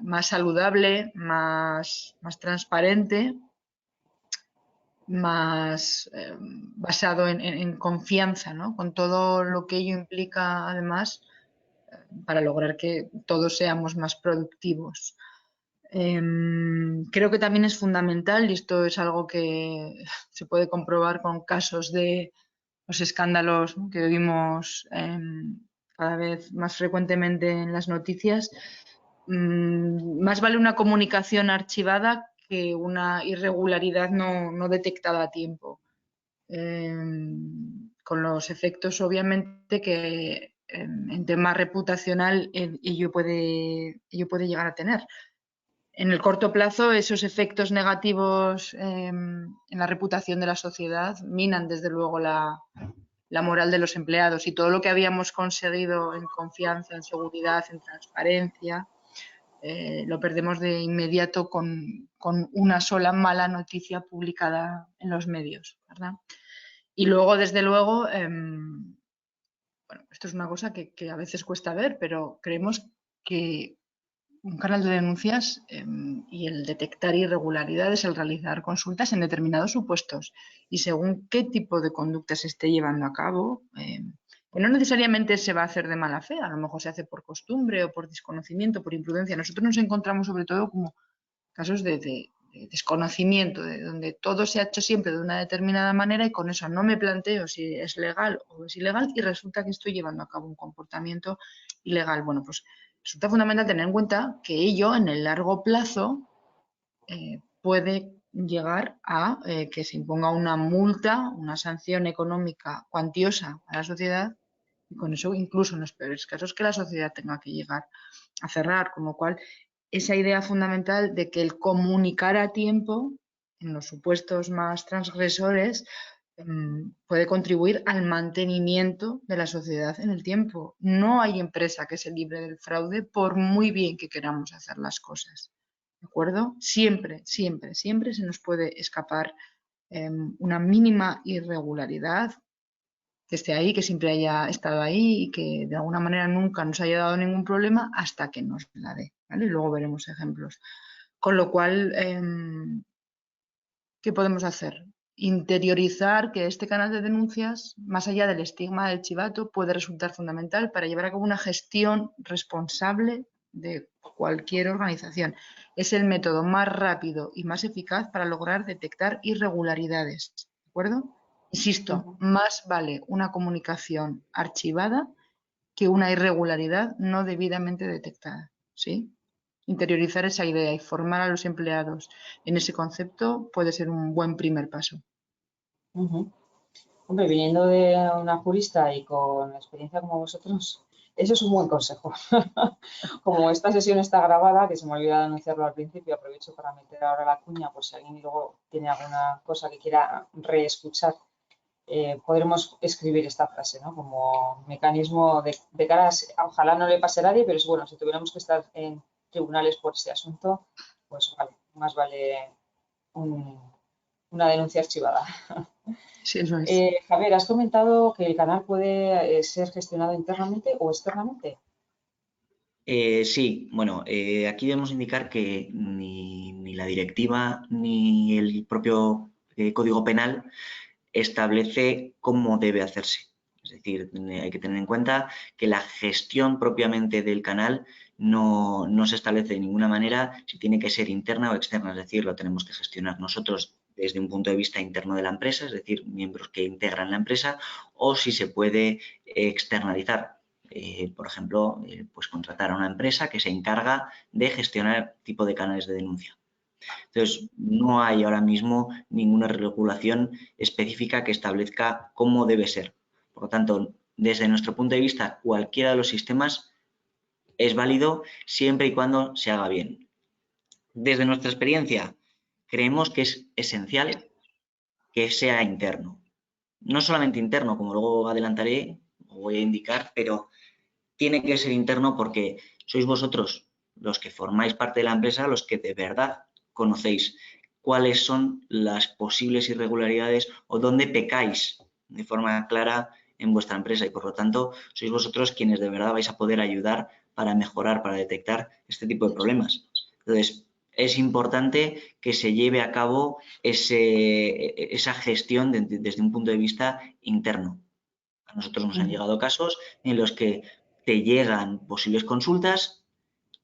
más saludable, más transparente, más basado en confianza, ¿no? Con todo lo que ello implica, además, para lograr que todos seamos más productivos. Creo que también es fundamental, y esto es algo que se puede comprobar con casos de los escándalos, ¿no?, que vivimos cada vez más frecuentemente en las noticias. Más vale una comunicación archivada que una irregularidad no detectada a tiempo, con los efectos obviamente que en tema reputacional ello puede llegar a tener. En el corto plazo, esos efectos negativos en la reputación de la sociedad minan desde luego la moral de los empleados, y todo lo que habíamos conseguido en confianza, en seguridad, en transparencia, lo perdemos de inmediato con una sola mala noticia publicada en los medios, ¿verdad? Y luego, desde luego, bueno, esto es una cosa que a veces cuesta ver, pero creemos que un canal de denuncias y el detectar irregularidades, el realizar consultas en determinados supuestos y según qué tipo de conducta se esté llevando a cabo, que no necesariamente se va a hacer de mala fe, a lo mejor se hace por costumbre o por desconocimiento, por imprudencia. Nosotros nos encontramos sobre todo como casos de desconocimiento, de donde todo se ha hecho siempre de una determinada manera y con eso no me planteo si es legal o es ilegal y resulta que estoy llevando a cabo un comportamiento ilegal. Bueno, pues Resulta fundamental tener en cuenta que ello en el largo plazo puede llegar a que se imponga una multa, una sanción económica cuantiosa a la sociedad, y con eso incluso en los peores casos que la sociedad tenga que llegar a cerrar, con lo cual esa idea fundamental de que el comunicar a tiempo en los supuestos más transgresores puede contribuir al mantenimiento de la sociedad en el tiempo. No hay empresa que se libre del fraude por muy bien que queramos hacer las cosas. ¿De acuerdo? Siempre, siempre, siempre se nos puede escapar una mínima irregularidad que esté ahí, que siempre haya estado ahí y que de alguna manera nunca nos haya dado ningún problema hasta que nos la dé, ¿vale? Y luego veremos ejemplos. Con lo cual, ¿qué podemos hacer? Interiorizar que este canal de denuncias, más allá del estigma del chivato, puede resultar fundamental para llevar a cabo una gestión responsable de cualquier organización. Es el método más rápido y más eficaz para lograr detectar irregularidades, ¿de acuerdo? Insisto, más vale una comunicación archivada que una irregularidad no debidamente detectada, ¿sí? Interiorizar esa idea y formar a los empleados en ese concepto puede ser un buen primer paso. Hombre, viniendo de una jurista y con experiencia como vosotros, eso es un buen consejo. Como esta sesión está grabada, que se me olvidó anunciarlo al principio, aprovecho para meter ahora la cuña por si alguien luego tiene alguna cosa que quiera reescuchar. Podremos escribir esta frase, ¿no? Como mecanismo de cara a, ojalá no le pase a nadie, pero bueno, si tuviéramos que estar en tribunales por este asunto, pues vale, más vale una denuncia archivada. Sí, eso es. Javier, has comentado que el canal puede ser gestionado internamente o externamente. Sí, bueno, aquí debemos indicar que ni la directiva ni el propio Código Penal establece cómo debe hacerse. Es decir, hay que tener en cuenta que la gestión propiamente del canal no se establece de ninguna manera si tiene que ser interna o externa, es decir, lo tenemos que gestionar nosotros desde un punto de vista interno de la empresa, es decir, miembros que integran la empresa, o si se puede externalizar. Por ejemplo, pues contratar a una empresa que se encarga de gestionar tipo de canales de denuncia. Entonces, no hay ahora mismo ninguna regulación específica que establezca cómo debe ser. Por lo tanto, desde nuestro punto de vista, cualquiera de los sistemas es válido siempre y cuando se haga bien. Desde nuestra experiencia, creemos que es esencial que sea interno. No solamente interno, como luego adelantaré o voy a indicar, pero tiene que ser interno porque sois vosotros los que formáis parte de la empresa, los que de verdad conocéis cuáles son las posibles irregularidades o dónde pecáis de forma clara en vuestra empresa y por lo tanto sois vosotros quienes de verdad vais a poder ayudar para mejorar, para detectar este tipo de problemas. Entonces, es importante que se lleve a cabo esa gestión desde un punto de vista interno. A nosotros nos han llegado casos en los que te llegan posibles consultas.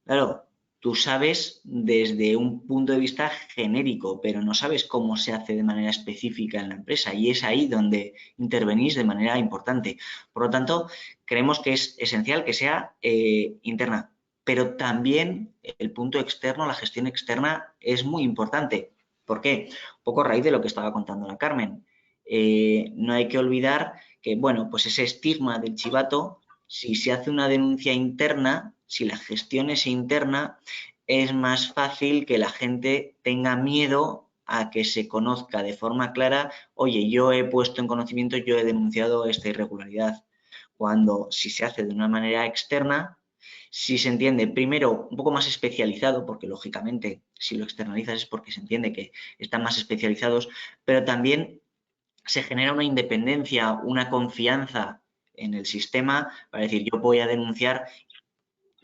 Claro, tú sabes desde un punto de vista genérico, pero no sabes cómo se hace de manera específica en la empresa y es ahí donde intervenís de manera importante. Por lo tanto, creemos que es esencial que sea interna, pero también el punto externo, la gestión externa, es muy importante. ¿Por qué? Un poco a raíz de lo que estaba contando la Carmen. No hay que olvidar que, bueno, pues ese estigma del chivato, si se hace una denuncia interna, si la gestión es interna, es más fácil que la gente tenga miedo a que se conozca de forma clara, oye, yo he puesto en conocimiento, yo he denunciado esta irregularidad. Cuando si se hace de una manera externa, si se entiende primero un poco más especializado, porque lógicamente si lo externalizas es porque se entiende que están más especializados, pero también se genera una independencia, una confianza en el sistema para decir yo voy a denunciar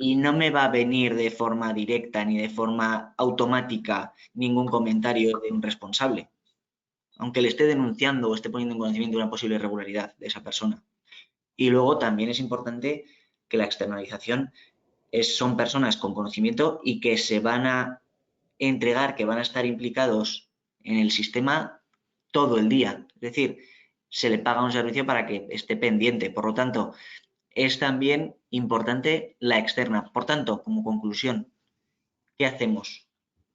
y no me va a venir de forma directa ni de forma automática ningún comentario de un responsable, aunque le esté denunciando o esté poniendo en conocimiento una posible irregularidad de esa persona. Y luego también es importante que la externalización son personas con conocimiento y que se van a entregar, que van a estar implicados en el sistema todo el día. Es decir, se le paga un servicio para que esté pendiente. Por lo tanto, es también importante la externa. Por tanto, como conclusión, ¿qué hacemos?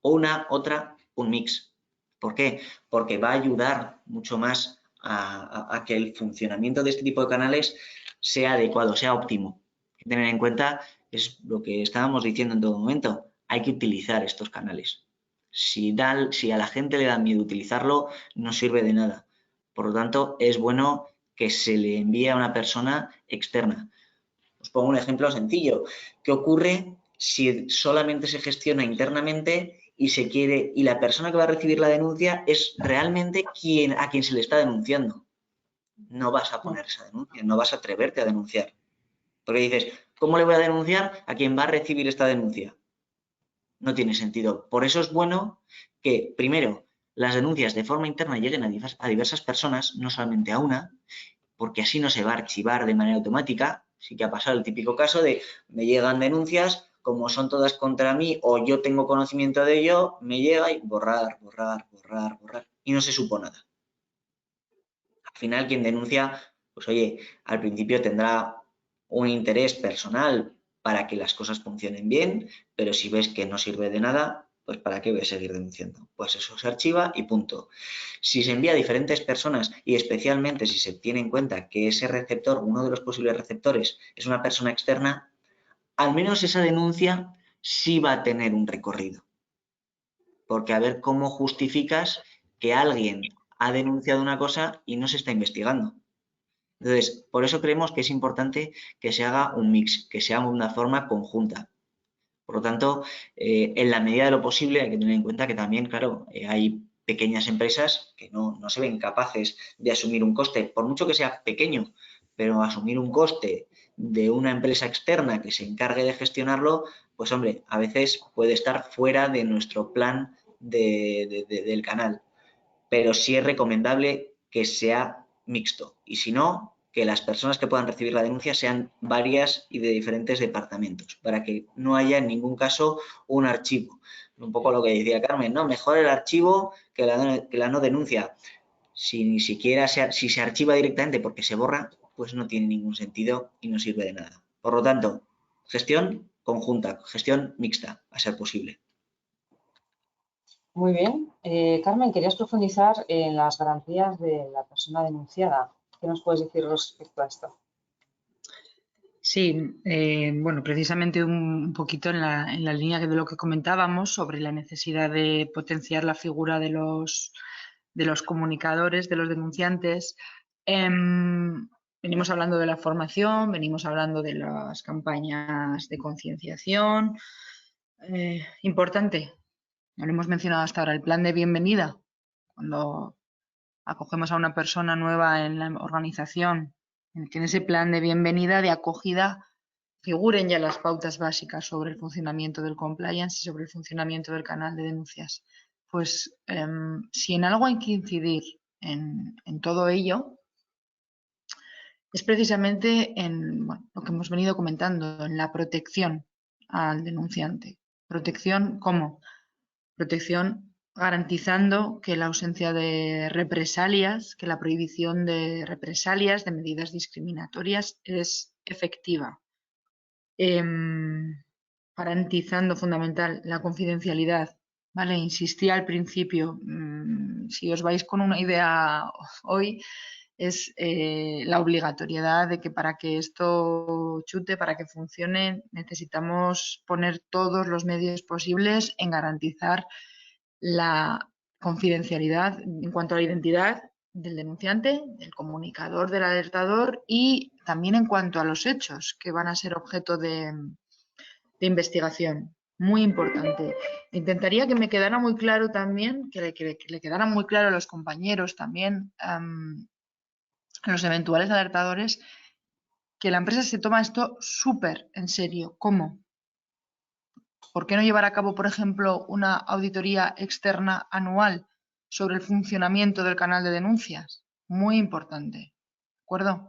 Una, otra, un mix. ¿Por qué? Porque va a ayudar mucho más a que el funcionamiento de este tipo de canales sea adecuado, sea óptimo. Hay que tener en cuenta, es lo que estábamos diciendo en todo momento, hay que utilizar estos canales. Si a la gente le da miedo utilizarlo, no sirve de nada. Por lo tanto, es bueno que se le envíe a una persona externa. Os pongo un ejemplo sencillo. ¿Qué ocurre si solamente se gestiona internamente y la persona que va a recibir la denuncia es realmente a quien se le está denunciando? No vas a poner esa denuncia, no vas a atreverte a denunciar. Porque dices, ¿cómo le voy a denunciar a quien va a recibir esta denuncia? No tiene sentido. Por eso es bueno que, primero, las denuncias de forma interna lleguen a diversas personas, no solamente a una, porque así no se va a archivar de manera automática. Sí que ha pasado el típico caso de me llegan denuncias, como son todas contra mí o yo tengo conocimiento de ello, me llega y borrar, borrar, borrar, borrar y no se supo nada. Al final quien denuncia, pues oye, al principio tendrá un interés personal para que las cosas funcionen bien, pero si ves que no sirve de nada, pues ¿para qué voy a seguir denunciando? Pues eso se archiva y punto. Si se envía a diferentes personas y especialmente si se tiene en cuenta que ese receptor, uno de los posibles receptores, es una persona externa, al menos esa denuncia sí va a tener un recorrido. Porque a ver cómo justificas que alguien ha denunciado una cosa y no se está investigando. Entonces, por eso creemos que es importante que se haga un mix, que se haga una forma conjunta. Por lo tanto, en la medida de lo posible hay que tener en cuenta que también, claro, hay pequeñas empresas que no se ven capaces de asumir un coste, por mucho que sea pequeño, pero asumir un coste de una empresa externa que se encargue de gestionarlo, pues hombre, a veces puede estar fuera de nuestro plan del canal. Pero sí es recomendable que sea mixto. Y si no, que las personas que puedan recibir la denuncia sean varias y de diferentes departamentos, para que no haya en ningún caso un archivo. Un poco lo que decía Carmen, ¿no? Mejor el archivo que la no denuncia. Si ni siquiera si se archiva directamente porque se borra, pues no tiene ningún sentido y no sirve de nada. Por lo tanto, gestión conjunta, gestión mixta, a ser posible. Muy bien. Carmen, querías profundizar en las garantías de la persona denunciada. ¿Qué nos puedes decir respecto a esto? Sí, bueno, precisamente un poquito en la línea de lo que comentábamos sobre la necesidad de potenciar la figura de los comunicadores, de los denunciantes. Venimos hablando de la formación, venimos hablando de las campañas de concienciación. Importante, no lo hemos mencionado hasta ahora, el plan de bienvenida. Cuando acogemos a una persona nueva en la organización, que en ese plan de bienvenida, de acogida, figuren ya las pautas básicas sobre el funcionamiento del compliance y sobre el funcionamiento del canal de denuncias. Pues si en algo hay que incidir en todo ello, es precisamente en lo que hemos venido comentando, en la protección al denunciante. ¿Protección cómo? Protección garantizando que la ausencia de represalias, que la prohibición de represalias, de medidas discriminatorias es efectiva. Garantizando fundamental la confidencialidad. ¿Vale? Insistí al principio, si os vais con una idea hoy, es la obligatoriedad de que para que esto chute, para que funcione, necesitamos poner todos los medios posibles en garantizar la confidencialidad en cuanto a la identidad del denunciante, del comunicador, del alertador y también en cuanto a los hechos que van a ser objeto de investigación. Muy importante. Intentaría que me quedara muy claro también, que le quedara muy claro a los compañeros también, a los eventuales alertadores, que la empresa se toma esto súper en serio. ¿Cómo? ¿Por qué no llevar a cabo, por ejemplo, una auditoría externa anual sobre el funcionamiento del canal de denuncias? Muy importante, ¿de acuerdo?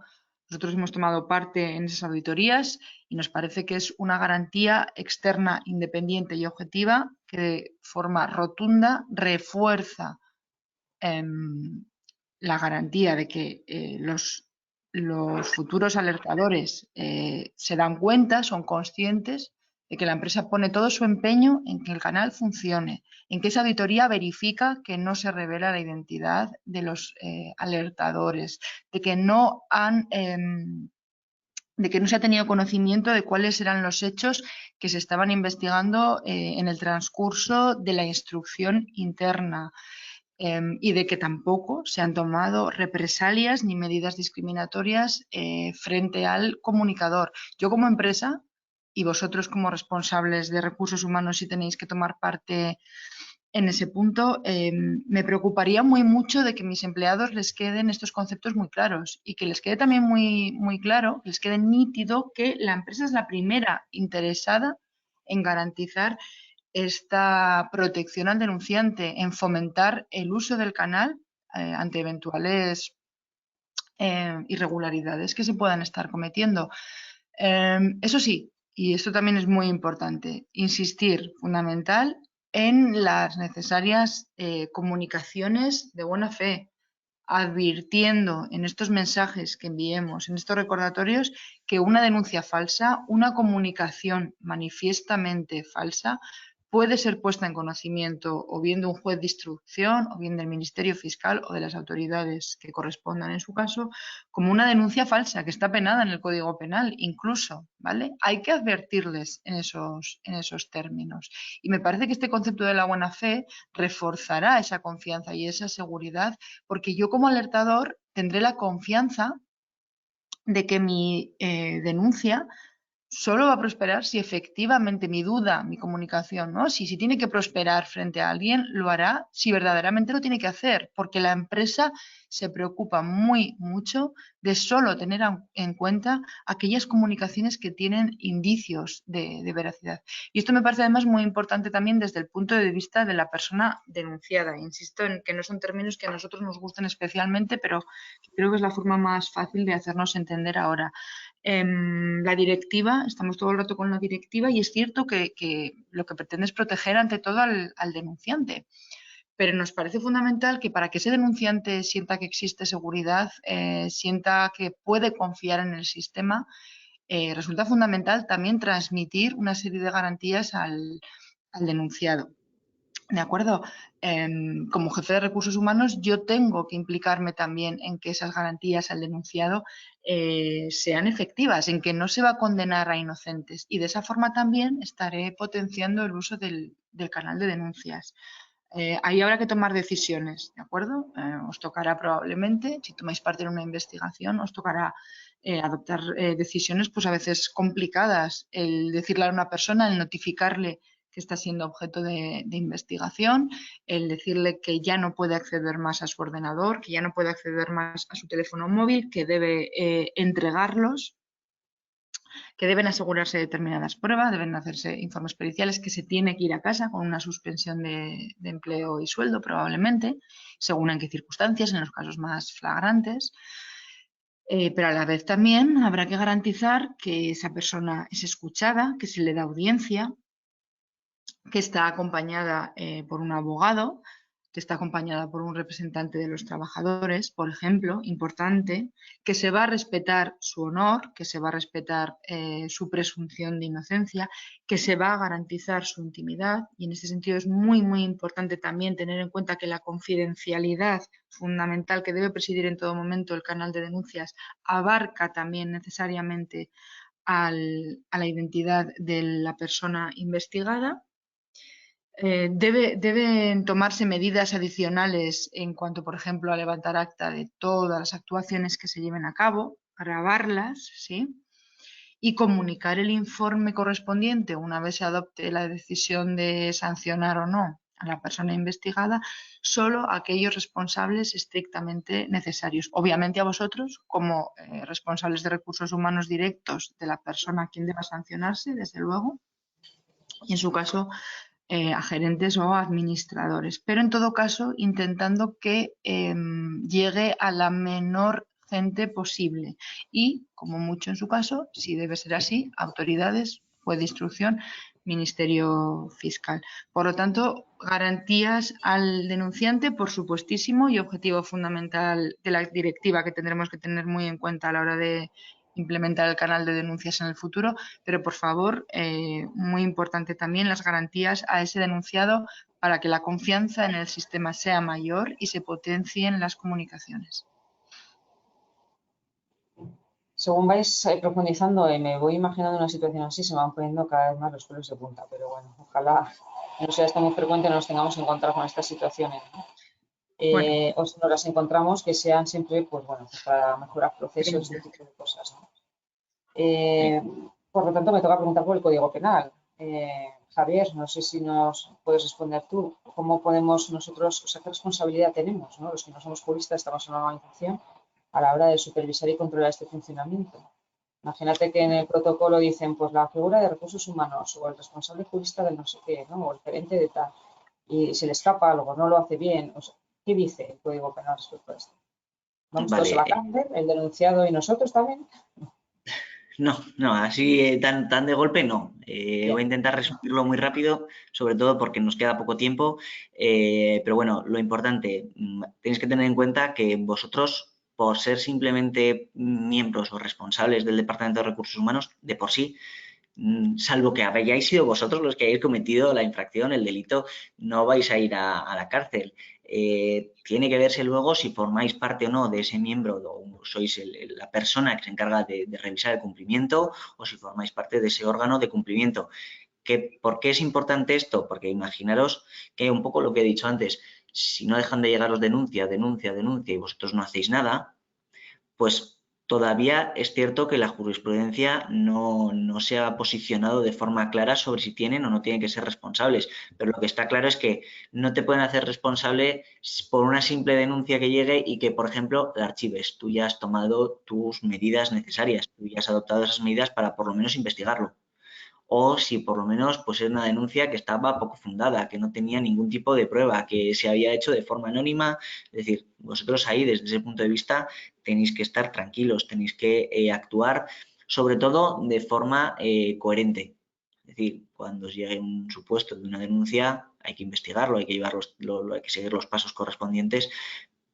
Nosotros hemos tomado parte en esas auditorías y nos parece que es una garantía externa, independiente y objetiva que de forma rotunda refuerza la garantía de que los futuros alertadores se dan cuenta, son conscientes de que la empresa pone todo su empeño en que el canal funcione, en que esa auditoría verifica que no se revela la identidad de los alertadores, de que no se ha tenido conocimiento de cuáles eran los hechos que se estaban investigando en el transcurso de la instrucción interna. Y de que tampoco se han tomado represalias ni medidas discriminatorias frente al comunicador. Yo como empresa y vosotros como responsables de recursos humanos, si tenéis que tomar parte en ese punto, me preocuparía muy mucho de que mis empleados les queden estos conceptos muy claros y que les quede también muy, muy claro, que les quede nítido que la empresa es la primera interesada en garantizar esta protección al denunciante, en fomentar el uso del canal ante eventuales irregularidades que se puedan estar cometiendo. Eso sí, y esto también es muy importante, insistir, fundamental, en las necesarias comunicaciones de buena fe, advirtiendo en estos mensajes que enviemos, en estos recordatorios, que una denuncia falsa, una comunicación manifiestamente falsa, puede ser puesta en conocimiento o bien de un juez de instrucción o bien del Ministerio Fiscal o de las autoridades que correspondan en su caso, como una denuncia falsa que está penada en el Código Penal incluso, ¿vale? Hay que advertirles en esos términos. Y me parece que este concepto de la buena fe reforzará esa confianza y esa seguridad, porque yo como alertador tendré la confianza de que mi denuncia solo va a prosperar si efectivamente mi duda, mi comunicación, ¿no? Si tiene que prosperar frente a alguien, lo hará si verdaderamente lo tiene que hacer, porque la empresa se preocupa mucho de solo tener en cuenta aquellas comunicaciones que tienen indicios de veracidad. Y esto me parece además muy importante también desde el punto de vista de la persona denunciada. Insisto en que no son términos que a nosotros nos gusten especialmente, pero creo que es la forma más fácil de hacernos entender ahora. La directiva, estamos todo el rato con la directiva y es cierto que lo que pretende es proteger ante todo al denunciante, pero nos parece fundamental que para que ese denunciante sienta que existe seguridad, sienta que puede confiar en el sistema, resulta fundamental también transmitir una serie de garantías al denunciado. ¿De acuerdo? Como jefe de recursos humanos, yo tengo que implicarme también en que esas garantías al denunciado sean efectivas, en que no se va a condenar a inocentes. Y de esa forma también estaré potenciando el uso del canal de denuncias. Ahí habrá que tomar decisiones, ¿de acuerdo? Os tocará probablemente, si tomáis parte en una investigación, os tocará adoptar decisiones pues a veces complicadas. El decirle a una persona, el notificarle que está siendo objeto de investigación, el decirle que ya no puede acceder más a su ordenador, que ya no puede acceder más a su teléfono móvil, que debe entregarlos, que deben asegurarse determinadas pruebas, deben hacerse informes periciales, que se tiene que ir a casa con una suspensión de empleo y sueldo probablemente, según en qué circunstancias, en los casos más flagrantes. Pero a la vez también habrá que garantizar que esa persona es escuchada, que se le da audiencia, que está acompañada por un abogado, que está acompañada por un representante de los trabajadores, por ejemplo, importante, que se va a respetar su honor, que se va a respetar su presunción de inocencia, que se va a garantizar su intimidad, y en ese sentido es muy importante también tener en cuenta que la confidencialidad fundamental que debe presidir en todo momento el canal de denuncias abarca también necesariamente a la identidad de la persona investigada. Deben tomarse medidas adicionales en cuanto, por ejemplo, a levantar acta de todas las actuaciones que se lleven a cabo, grabarlas, ¿sí? Y comunicar el informe correspondiente una vez se adopte la decisión de sancionar o no a la persona investigada, solo a aquellos responsables estrictamente necesarios. Obviamente a vosotros, como responsables de recursos humanos directos de la persona a quien deba sancionarse, desde luego, y en su caso a gerentes o administradores, pero en todo caso intentando que llegue a la menor gente posible y, como mucho en su caso, si debe ser así, autoridades, juez de instrucción, Ministerio Fiscal. Por lo tanto, garantías al denunciante, por supuestísimo, y objetivo fundamental de la directiva que tendremos que tener muy en cuenta a la hora de implementar el canal de denuncias en el futuro, pero por favor, muy importante también las garantías a ese denunciado para que la confianza en el sistema sea mayor y se potencien las comunicaciones. Según vais profundizando, me voy imaginando una situación así, se me van poniendo cada vez más los pelos de punta, pero bueno, ojalá no sea esto muy frecuente, no nos tengamos que encontrar con estas situaciones, ¿no? O si nos las encontramos, que sean siempre, pues bueno, pues para mejorar procesos, este tipo de cosas, ¿no? Por lo tanto, me toca preguntar por el Código Penal. Javier, no sé si nos puedes responder tú, ¿cómo podemos nosotros, o sea, qué responsabilidad tenemos, ¿no? Los que no somos juristas, estamos en una organización, a la hora de supervisar y controlar este funcionamiento? Imagínate que en el protocolo dicen, pues la figura de recursos humanos o el responsable jurista del no sé qué, ¿no? O el gerente de tal, y se le escapa algo, no lo hace bien. O sea, ¿qué dice el Código Penal respecto a esto? ¿Vamos todos a la cárcel, el denunciado y nosotros también? No, así tan de golpe no. Voy a intentar resumirlo muy rápido, sobre todo porque nos queda poco tiempo. Pero bueno, lo importante, tenéis que tener en cuenta que vosotros, por ser simplemente miembros o responsables del Departamento de Recursos Humanos, de por sí, salvo que hayáis sido vosotros los que hayáis cometido la infracción, el delito, no vais a ir a la cárcel. Tiene que verse luego si formáis parte o no de ese miembro o sois la persona que se encarga de revisar el cumplimiento o si formáis parte de ese órgano de cumplimiento. ¿Por qué es importante esto? Porque imaginaros que un poco lo que he dicho antes, si no dejan de llegaros denuncia y vosotros no hacéis nada, pues todavía es cierto que la jurisprudencia no se ha posicionado de forma clara sobre si tienen o no tienen que ser responsables. Pero lo que está claro es que no te pueden hacer responsable por una simple denuncia que llegue y que, por ejemplo, la archives. Tú ya has tomado tus medidas necesarias, tú ya has adoptado esas medidas para por lo menos investigarlo. O si por lo menos pues es una denuncia que estaba poco fundada, que no tenía ningún tipo de prueba, que se había hecho de forma anónima. Es decir, vosotros ahí desde ese punto de vista tenéis que estar tranquilos, tenéis que actuar sobre todo de forma coherente. Es decir, cuando os llegue un supuesto de una denuncia hay que investigarlo, hay que hay que seguir los pasos correspondientes,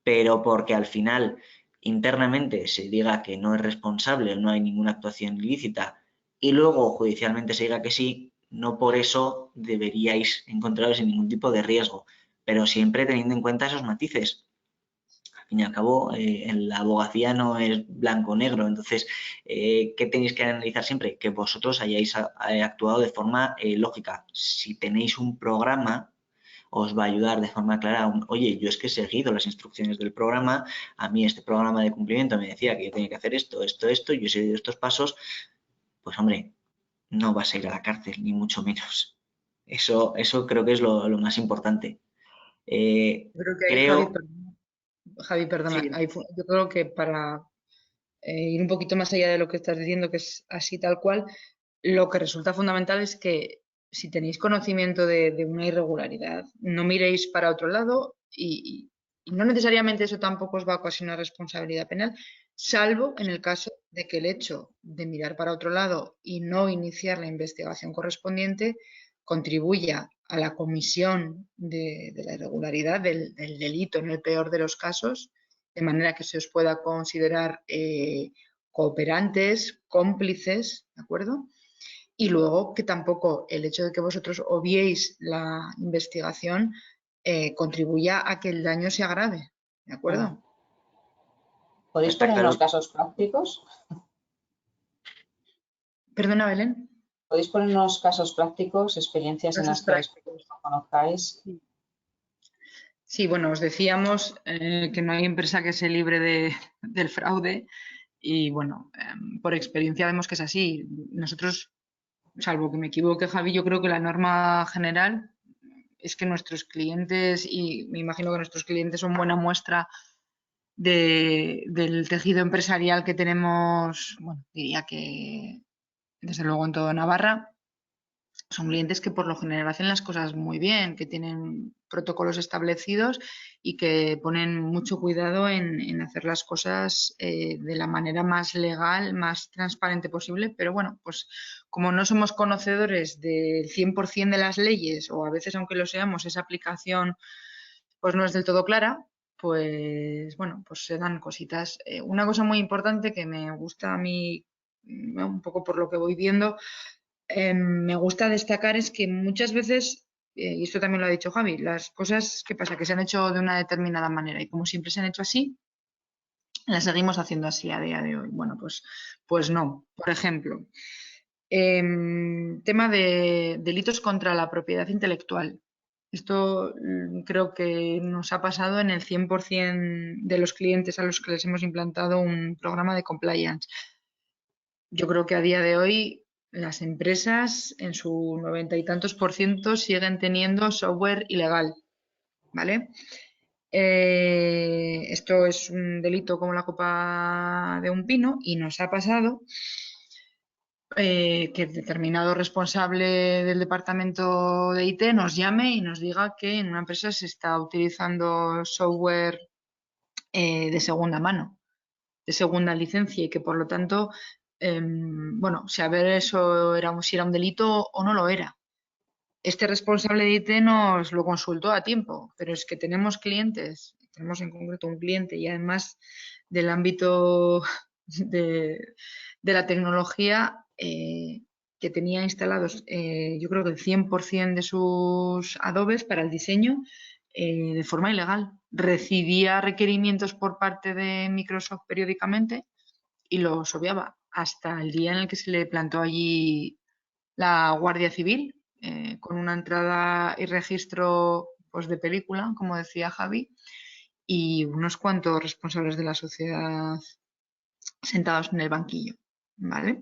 pero porque al final internamente se diga que no es responsable, no hay ninguna actuación ilícita y luego judicialmente se diga que sí, no por eso deberíais encontraros en ningún tipo de riesgo, pero siempre teniendo en cuenta esos matices. Al fin y al cabo, la abogacía no es blanco o negro, entonces, ¿qué tenéis que analizar siempre? Que vosotros hayáis actuado de forma lógica. Si tenéis un programa, os va a ayudar de forma clara, oye, yo es que he seguido las instrucciones del programa, a mí este programa de cumplimiento me decía que yo tenía que hacer esto, yo he seguido estos pasos, pues hombre, no vas a ir a la cárcel, ni mucho menos. Eso creo que es lo más importante. Creo que ahí, Javi, perdona, Sí, yo creo que para ir un poquito más allá de lo que estás diciendo, que es así tal cual, lo que resulta fundamental es que si tenéis conocimiento de una irregularidad, no miréis para otro lado y no necesariamente eso tampoco os va a ocasionar responsabilidad penal, salvo en el caso de que el hecho de mirar para otro lado y no iniciar la investigación correspondiente contribuya a la comisión de la irregularidad, del delito en el peor de los casos, de manera que se os pueda considerar cooperantes, cómplices, ¿de acuerdo? Y luego que tampoco el hecho de que vosotros obviéis la investigación contribuya a que el daño se agrave, ¿de acuerdo? ¿Podéis está ponernos claro. casos prácticos? Perdona, Belén. ¿Podéis ponernos casos prácticos, experiencias en las Casos que habéis prácticos. conozcáis? Sí, bueno, os decíamos que no hay empresa que se libre del fraude y bueno, por experiencia vemos que es así. Nosotros, salvo que me equivoque, Javi, yo creo que la norma general es que nuestros clientes, y me imagino que nuestros clientes son buena muestra del tejido empresarial que tenemos, bueno, diría que desde luego en toda Navarra, son clientes que por lo general hacen las cosas muy bien, que tienen protocolos establecidos y que ponen mucho cuidado en hacer las cosas de la manera más legal, más transparente posible. Pero bueno, pues como no somos conocedores del 100% de las leyes, o a veces aunque lo seamos, esa aplicación pues no es del todo clara, pues bueno, pues se dan cositas. Una cosa muy importante que me gusta a mí, un poco por lo que voy viendo, me gusta destacar es que muchas veces, y esto también lo ha dicho Javi, las cosas que pasa que se han hecho de una determinada manera y como siempre se han hecho así, las seguimos haciendo así a día de hoy. Bueno, pues no. Por ejemplo, tema de delitos contra la propiedad intelectual. Esto creo que nos ha pasado en el 100% de los clientes a los que les hemos implantado un programa de compliance. Yo creo que a día de hoy las empresas en su 90 y tantos por ciento siguen teniendo software ilegal, ¿vale? Esto es un delito como la copa de un pino y nos ha pasado que el determinado responsable del departamento de IT nos llame y nos diga que en una empresa se está utilizando software de segunda mano, de segunda licencia y que por lo tanto, bueno, saber eso si era un delito o no lo era. Este responsable de IT nos lo consultó a tiempo, pero es que tenemos clientes, tenemos en concreto un cliente y además del ámbito de la tecnología que tenía instalados, yo creo que el 100% de sus adobes para el diseño de forma ilegal. Recibía requerimientos por parte de Microsoft periódicamente y los obviaba hasta el día en el que se le plantó allí la Guardia Civil con una entrada y registro pues, de película, como decía Javi, y unos cuantos responsables de la sociedad sentados en el banquillo, ¿vale?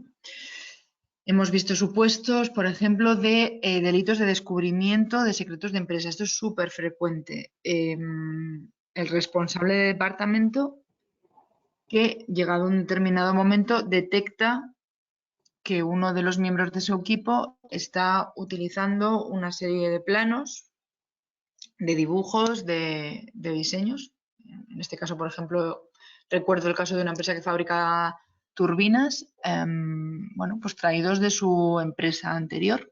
Hemos visto supuestos, por ejemplo, de delitos de descubrimiento de secretos de empresa. Esto es súper frecuente. El responsable de departamento que, llegado a un determinado momento, detecta que uno de los miembros de su equipo está utilizando una serie de planos, de dibujos, de diseños. En este caso, por ejemplo, recuerdo el caso de una empresa que fabrica turbinas, bueno, pues traídos de su empresa anterior.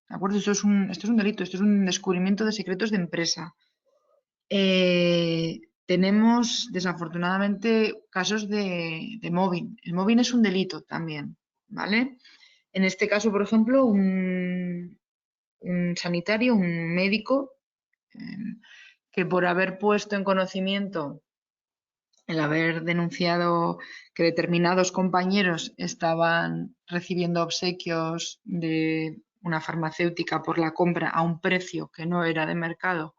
¿De acuerdo? Esto es un delito, esto es un descubrimiento de secretos de empresa. Tenemos, desafortunadamente, casos de mobbing. El mobbing es un delito también, ¿vale? En este caso, por ejemplo, un sanitario, un médico, que por haber puesto en conocimiento, el haber denunciado que determinados compañeros estaban recibiendo obsequios de una farmacéutica por la compra a un precio que no era de mercado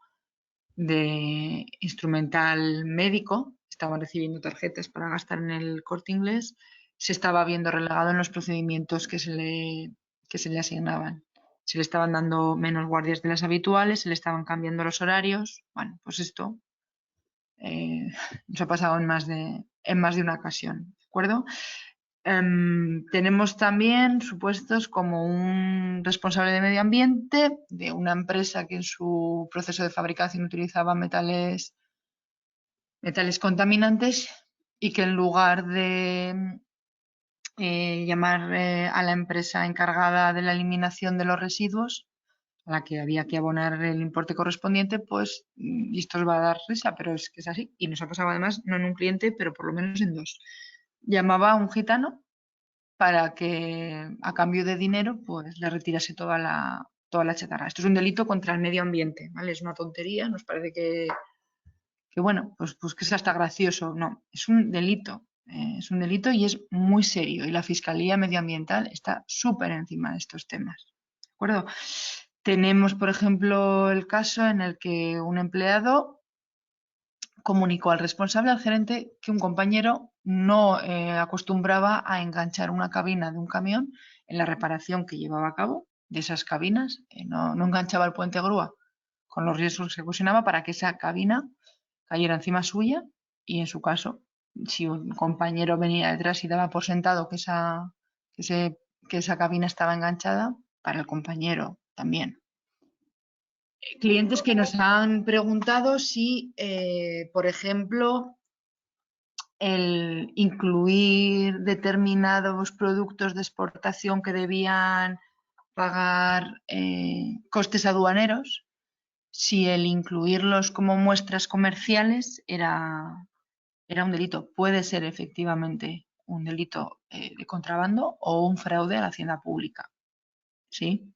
de instrumental médico, estaban recibiendo tarjetas para gastar en el Corte Inglés, se estaba viendo relegado en los procedimientos que se le asignaban. Se le estaban dando menos guardias de las habituales, se le estaban cambiando los horarios. Bueno, pues esto nos ha pasado en más de una ocasión, ¿de acuerdo? Tenemos también supuestos como un responsable de medio ambiente de una empresa que en su proceso de fabricación utilizaba metales contaminantes y que en lugar de llamar a la empresa encargada de la eliminación de los residuos, a la que había que abonar el importe correspondiente, pues, y esto os va a dar risa, pero es que es así, y nos ha pasado además no en un cliente, pero por lo menos en dos. Llamaba a un gitano para que a cambio de dinero pues le retirase toda la chatarra. Esto es un delito contra el medio ambiente, ¿vale? Es una tontería, nos parece que bueno, pues que es hasta gracioso. No, es un delito. Es un delito y es muy serio. Y la Fiscalía Medioambiental está súper encima de estos temas. ¿De acuerdo? Tenemos, por ejemplo, el caso en el que un empleado comunicó al responsable, al gerente, que un compañero no acostumbraba a enganchar una cabina de un camión en la reparación que llevaba a cabo de esas cabinas. No enganchaba el puente grúa con los riesgos que ocasionaba para que esa cabina cayera encima suya y en su caso, si un compañero venía detrás y daba por sentado que esa cabina estaba enganchada, para el compañero también. Clientes que nos han preguntado si, por ejemplo, el incluir determinados productos de exportación que debían pagar costes aduaneros, si el incluirlos como muestras comerciales era un delito. Puede ser efectivamente un delito de contrabando o un fraude a la hacienda pública. ¿Sí?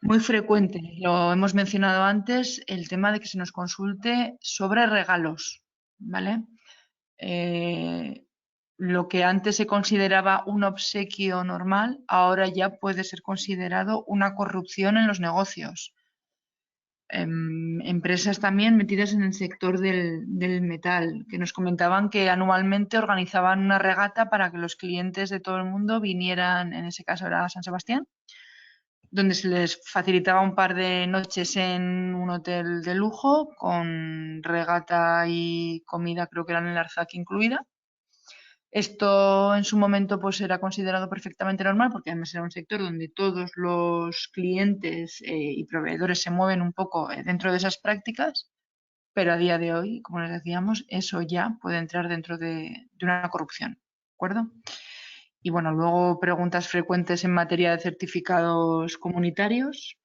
Muy frecuente, lo hemos mencionado antes, el tema de que se nos consulte sobre regalos, ¿vale? Lo que antes se consideraba un obsequio normal, ahora ya puede ser considerado una corrupción en los negocios. Empresas también metidas en el sector del metal, que nos comentaban que anualmente organizaban una regata para que los clientes de todo el mundo vinieran, en ese caso era San Sebastián, donde se les facilitaba un par de noches en un hotel de lujo con regata y comida, creo que era en el Arzac incluida. Esto en su momento pues era considerado perfectamente normal porque además era un sector donde todos los clientes y proveedores se mueven un poco dentro de esas prácticas, pero a día de hoy, como les decíamos, eso ya puede entrar dentro de una corrupción, ¿de acuerdo? Y bueno, luego preguntas frecuentes en materia de certificados comunitarios,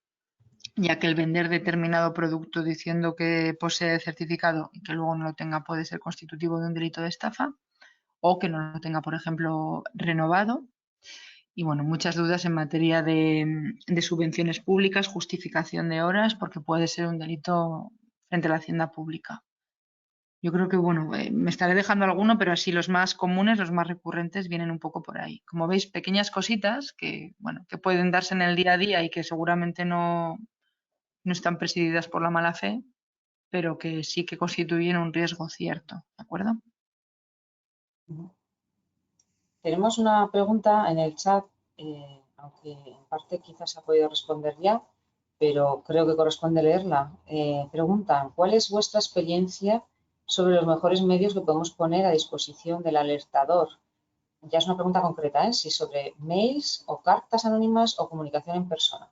ya que el vender determinado producto diciendo que posee certificado y que luego no lo tenga puede ser constitutivo de un delito de estafa, o que no lo tenga, por ejemplo, renovado. Y bueno, muchas dudas en materia de subvenciones públicas, justificación de horas, porque puede ser un delito frente a la hacienda pública. Yo creo que, bueno, me estaré dejando alguno, pero así los más comunes, los más recurrentes, vienen un poco por ahí. Como veis, pequeñas cositas que, bueno, que pueden darse en el día a día y que seguramente no están presididas por la mala fe, pero que sí que constituyen un riesgo cierto, ¿de acuerdo? Tenemos una pregunta en el chat, aunque en parte quizás se ha podido responder ya, pero creo que corresponde leerla. Preguntan, ¿cuál es vuestra experiencia sobre los mejores medios que podemos poner a disposición del alertador? Ya es una pregunta concreta, si sobre mails o cartas anónimas o comunicación en persona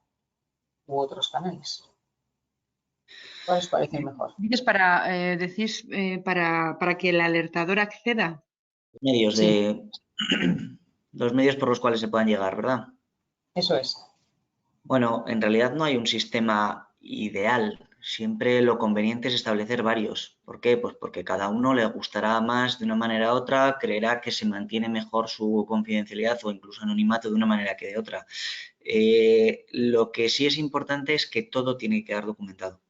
u otros canales. ¿Cuál os parece el mejor? Dices para que el alertador acceda. Medios Sí. los medios por los cuales se puedan llegar, ¿verdad? Eso es. Bueno, en realidad no hay un sistema ideal. Siempre lo conveniente es establecer varios. ¿Por qué? Pues porque cada uno le gustará más de una manera u otra, creerá que se mantiene mejor su confidencialidad o incluso anonimato de una manera que de otra. Lo que sí es importante es que todo tiene que quedar documentado.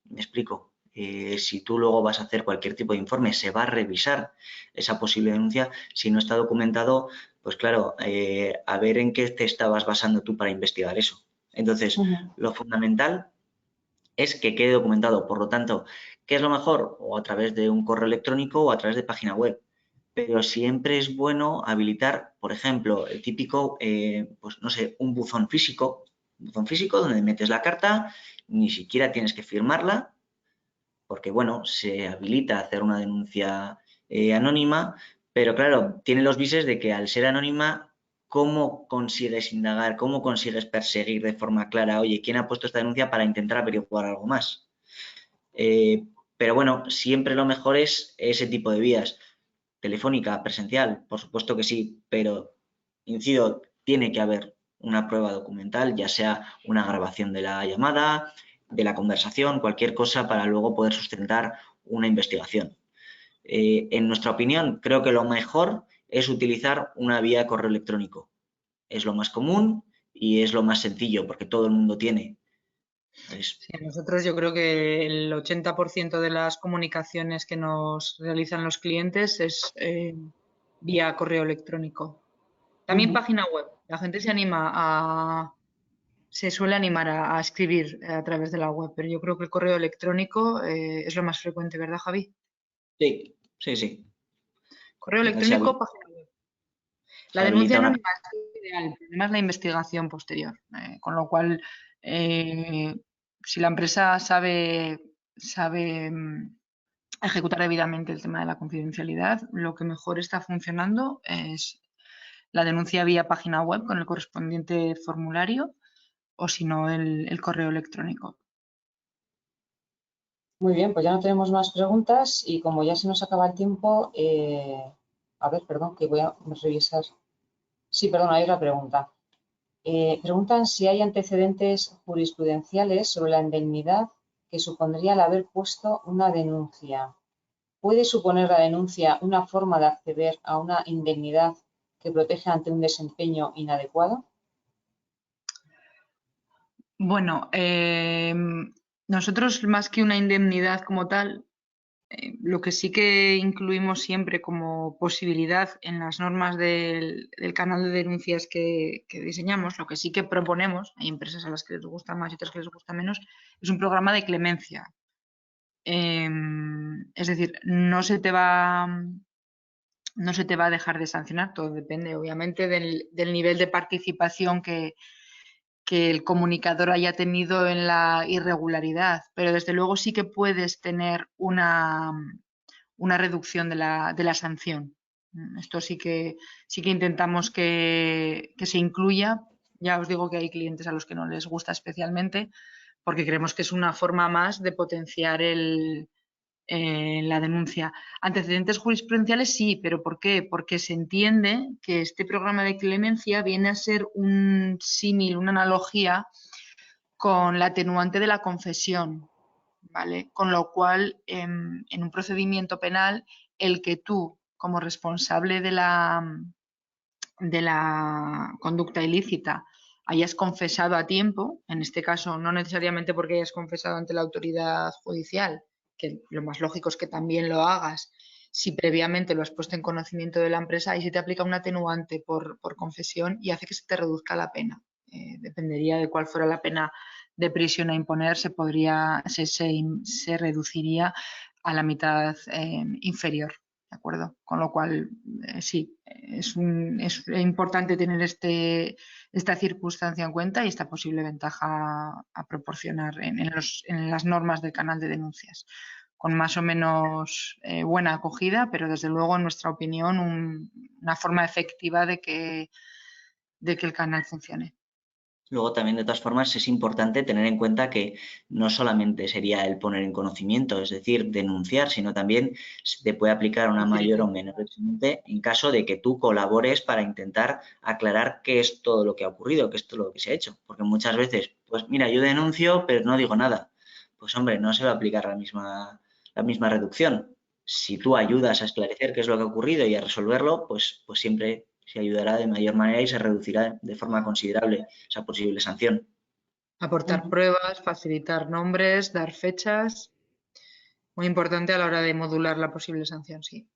Me explico. Si tú luego vas a hacer cualquier tipo de informe, se va a revisar esa posible denuncia. Si no está documentado, pues claro, a ver en qué te estabas basando tú para investigar eso. Entonces, lo fundamental es que quede documentado. Por lo tanto, ¿qué es lo mejor? O a través de un correo electrónico o a través de página web. Pero siempre es bueno habilitar, por ejemplo, el típico, pues no sé, un buzón físico donde metes la carta, ni siquiera tienes que firmarla, porque bueno, se habilita hacer una denuncia anónima, pero claro, tiene los vises de que al ser anónima, ¿cómo consigues indagar? ¿Cómo consigues perseguir de forma clara? Oye, ¿quién ha puesto esta denuncia para intentar averiguar algo más? Pero bueno, siempre lo mejor es ese tipo de vías. Telefónica, presencial, por supuesto que sí, pero incido, tiene que haber una prueba documental, ya sea una grabación de la llamada, de la conversación, cualquier cosa para luego poder sustentar una investigación. En nuestra opinión, creo que lo mejor es utilizar una vía de correo electrónico. Es lo más común y es lo más sencillo porque todo el mundo tiene. Sí, nosotros yo creo que el 80% de las comunicaciones que nos realizan los clientes es vía correo electrónico. También página web. La gente se suele animar a escribir a través de la web, pero yo creo que el correo electrónico es lo más frecuente, ¿verdad, Javi? Sí, sí, sí. Correo electrónico, página web. La denuncia anónima es ideal, el problema es la investigación posterior, con lo cual si la empresa sabe ejecutar debidamente el tema de la confidencialidad, lo que mejor está funcionando es la denuncia vía página web con el correspondiente formulario o si no el correo electrónico. Muy bien, pues ya no tenemos más preguntas y como ya se nos acaba el tiempo, a ver, perdón, que voy a revisar. Sí, perdón, hay otra pregunta. Preguntan si hay antecedentes jurisprudenciales sobre la indemnidad que supondría el haber puesto una denuncia. ¿Puede suponer la denuncia una forma de acceder a una indemnidad que protege ante un desempeño inadecuado? Bueno, nosotros más que una indemnidad como tal, lo que sí que incluimos siempre como posibilidad en las normas del canal de denuncias que diseñamos, lo que sí que proponemos, hay empresas a las que les gusta más y otras que les gusta menos, es un programa de clemencia. Es decir, no se te va a dejar de sancionar, todo depende obviamente del nivel de participación que el comunicador haya tenido en la irregularidad, pero desde luego sí que puedes tener una reducción de la sanción. Esto sí que intentamos que se incluya. Ya os digo que hay clientes a los que no les gusta especialmente porque creemos que es una forma más de potenciar la denuncia. Antecedentes jurisprudenciales sí, pero ¿por qué? Porque se entiende que este programa de clemencia viene a ser un símil, una analogía con la atenuante de la confesión, ¿vale? Con lo cual, en un procedimiento penal, el que tú, como responsable de la conducta ilícita, hayas confesado a tiempo, en este caso no necesariamente porque hayas confesado ante la autoridad judicial, que lo más lógico es que también lo hagas, si previamente lo has puesto en conocimiento de la empresa, ahí se te aplica un atenuante por confesión y hace que se te reduzca la pena. Dependería de cuál fuera la pena de prisión a imponer, se reduciría a la mitad inferior. ¿De acuerdo? Con lo cual, sí, es importante tener esta circunstancia en cuenta y esta posible ventaja a proporcionar en las normas del canal de denuncias, con más o menos buena acogida, pero desde luego, en nuestra opinión, una forma efectiva de que el canal funcione. Luego también, de todas formas, es importante tener en cuenta que no solamente sería el poner en conocimiento, es decir, denunciar, sino también se te puede aplicar una mayor o menor exigente en caso de que tú colabores para intentar aclarar qué es todo lo que ha ocurrido, qué es todo lo que se ha hecho. Porque muchas veces, pues mira, yo denuncio, pero no digo nada. Pues hombre, no se va a aplicar la misma reducción. Si tú ayudas a esclarecer qué es lo que ha ocurrido y a resolverlo, pues siempre se ayudará de mayor manera y se reducirá de forma considerable esa posible sanción. Aportar pruebas, facilitar nombres, dar fechas. Muy importante a la hora de modular la posible sanción, sí.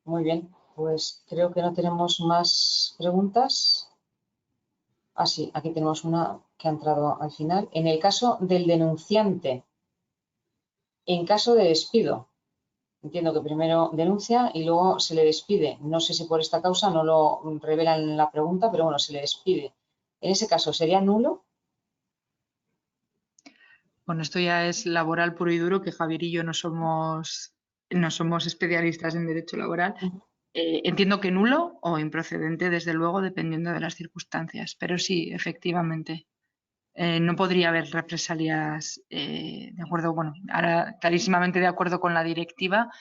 Muy bien, pues creo que no tenemos más preguntas. Ah, sí, aquí tenemos una que ha entrado al final. En el caso del denunciante, en caso de despido, entiendo que primero denuncia y luego se le despide. No sé si por esta causa no lo revelan en la pregunta, pero bueno, se le despide. En ese caso, ¿sería nulo? Bueno, esto ya es laboral puro y duro, que Javier y yo no somos especialistas en derecho laboral. Entiendo que nulo o improcedente, desde luego, dependiendo de las circunstancias. Pero sí, efectivamente, no podría haber represalias de acuerdo, bueno, ahora clarísimamente de acuerdo con la directiva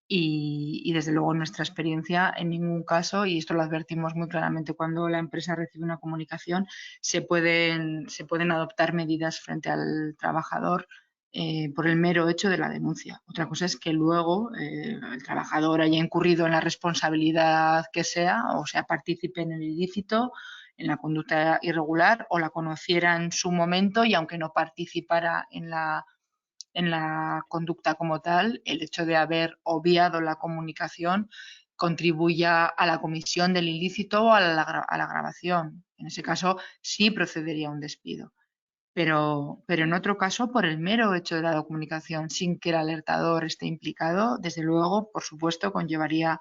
y desde luego en nuestra experiencia en ningún caso, y esto lo advertimos muy claramente cuando la empresa recibe una comunicación, se pueden adoptar medidas frente al trabajador por el mero hecho de la denuncia. Otra cosa es que luego el trabajador haya incurrido en la responsabilidad que sea, o sea, participe en el ilícito, en la conducta irregular, o la conociera en su momento y aunque no participara en la conducta como tal, el hecho de haber obviado la comunicación contribuya a la comisión del ilícito o a la agravación. En ese caso sí procedería a un despido. Pero en otro caso, por el mero hecho de la comunicación, sin que el alertador esté implicado, desde luego, por supuesto, conllevaría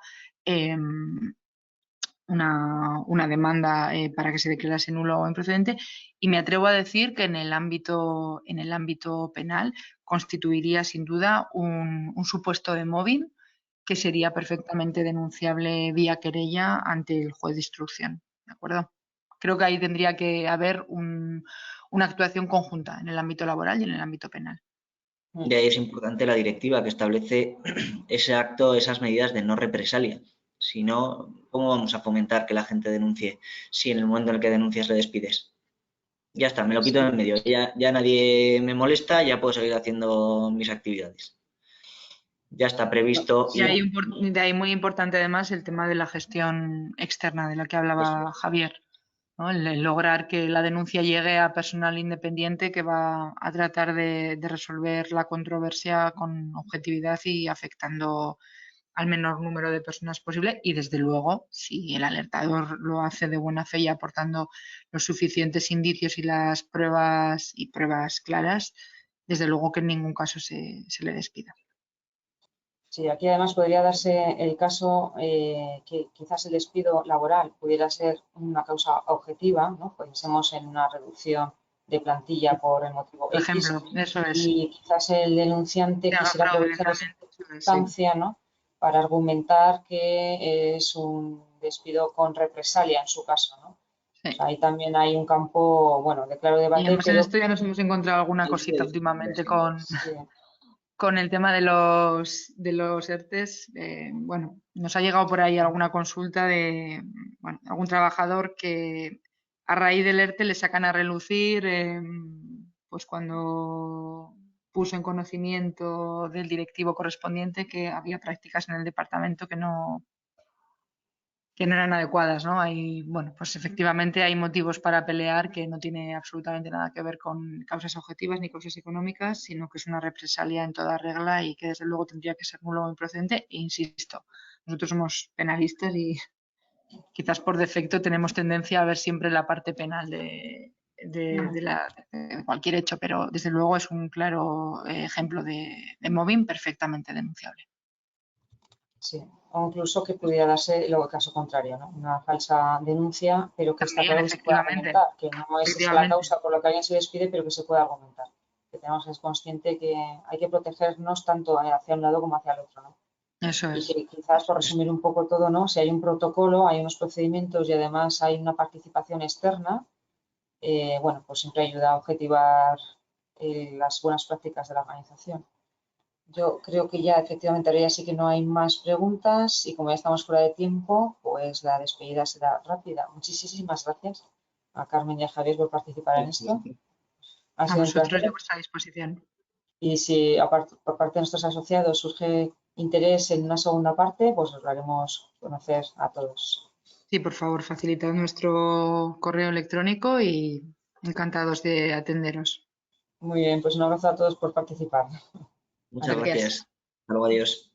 una demanda para que se declarase nulo o improcedente, y me atrevo a decir que en el ámbito penal constituiría sin duda un supuesto de móvil que sería perfectamente denunciable vía querella ante el juez de instrucción. ¿De acuerdo? creo que ahí tendría que haber una actuación conjunta en el ámbito laboral y en el ámbito penal. De ahí es importante la directiva que establece ese acto, esas medidas de no represalia. Si no, ¿cómo vamos a fomentar que la gente denuncie si en el momento en el que denuncias le despides? Ya está, me lo quito de en medio. Ya nadie me molesta, ya puedo seguir haciendo mis actividades. Ya está previsto. De ahí muy importante además el tema de la gestión externa de la que hablaba Javier, ¿no? El lograr que la denuncia llegue a personal independiente que va a tratar de resolver la controversia con objetividad y afectando al menor número de personas posible, y desde luego, si el alertador lo hace de buena fe y aportando los suficientes indicios y las pruebas claras, desde luego que en ningún caso se le despida. Sí, aquí además podría darse el caso que quizás el despido laboral pudiera ser una causa objetiva, ¿no? Pensemos en una reducción de plantilla por el motivo Por X, ejemplo, eso es. y quizás el denunciante Que haga quisiera fraude aprovechar esa legalmente, circunstancia, ¿no? Para argumentar que es un despido con represalia en su caso, ¿no? Sí. O sea, ahí también hay un campo, bueno, de claro debate. Y además en esto ya nos hemos encontrado alguna cosita últimamente con el tema de los ERTEs. Bueno, nos ha llegado por ahí alguna consulta de algún trabajador que a raíz del ERTE le sacan a relucir pues cuando puso en conocimiento del directivo correspondiente que había prácticas en el departamento que no eran adecuadas, ¿no? Bueno, pues efectivamente hay motivos para pelear que no tiene absolutamente nada que ver con causas objetivas ni causas económicas, sino que es una represalia en toda regla y que desde luego tendría que ser nulo o improcedente. E insisto, nosotros somos penalistas y quizás por defecto tenemos tendencia a ver siempre la parte penal de cualquier hecho, pero desde luego es un claro ejemplo de mobbing perfectamente denunciable. Sí, o incluso que pudiera darse el caso contrario, ¿no? Una falsa denuncia, pero que está claro que se puede argumentar, que no es esa la causa por la que alguien se despide, pero que se puede argumentar. Que tenemos que ser consciente que hay que protegernos tanto hacia un lado como hacia el otro, ¿no? Eso es. Y que quizás, por resumir un poco todo, ¿no? Si hay un protocolo, hay unos procedimientos y además hay una participación externa, bueno, pues siempre ayuda a objetivar las buenas prácticas de la organización. Yo creo que ya efectivamente ahora ya sí que no hay más preguntas y como ya estamos fuera de tiempo, pues la despedida será rápida. Muchísimas gracias a Carmen y a Javier por participar en esto. Ha sido un placer. A vuestra disposición. Y si por parte de nuestros asociados surge interés en una segunda parte, pues os lo haremos conocer a todos. Sí, por favor, facilitad nuestro correo electrónico y encantados de atenderos. Muy bien, pues un abrazo a todos por participar. Muchas gracias. Hasta luego, adiós.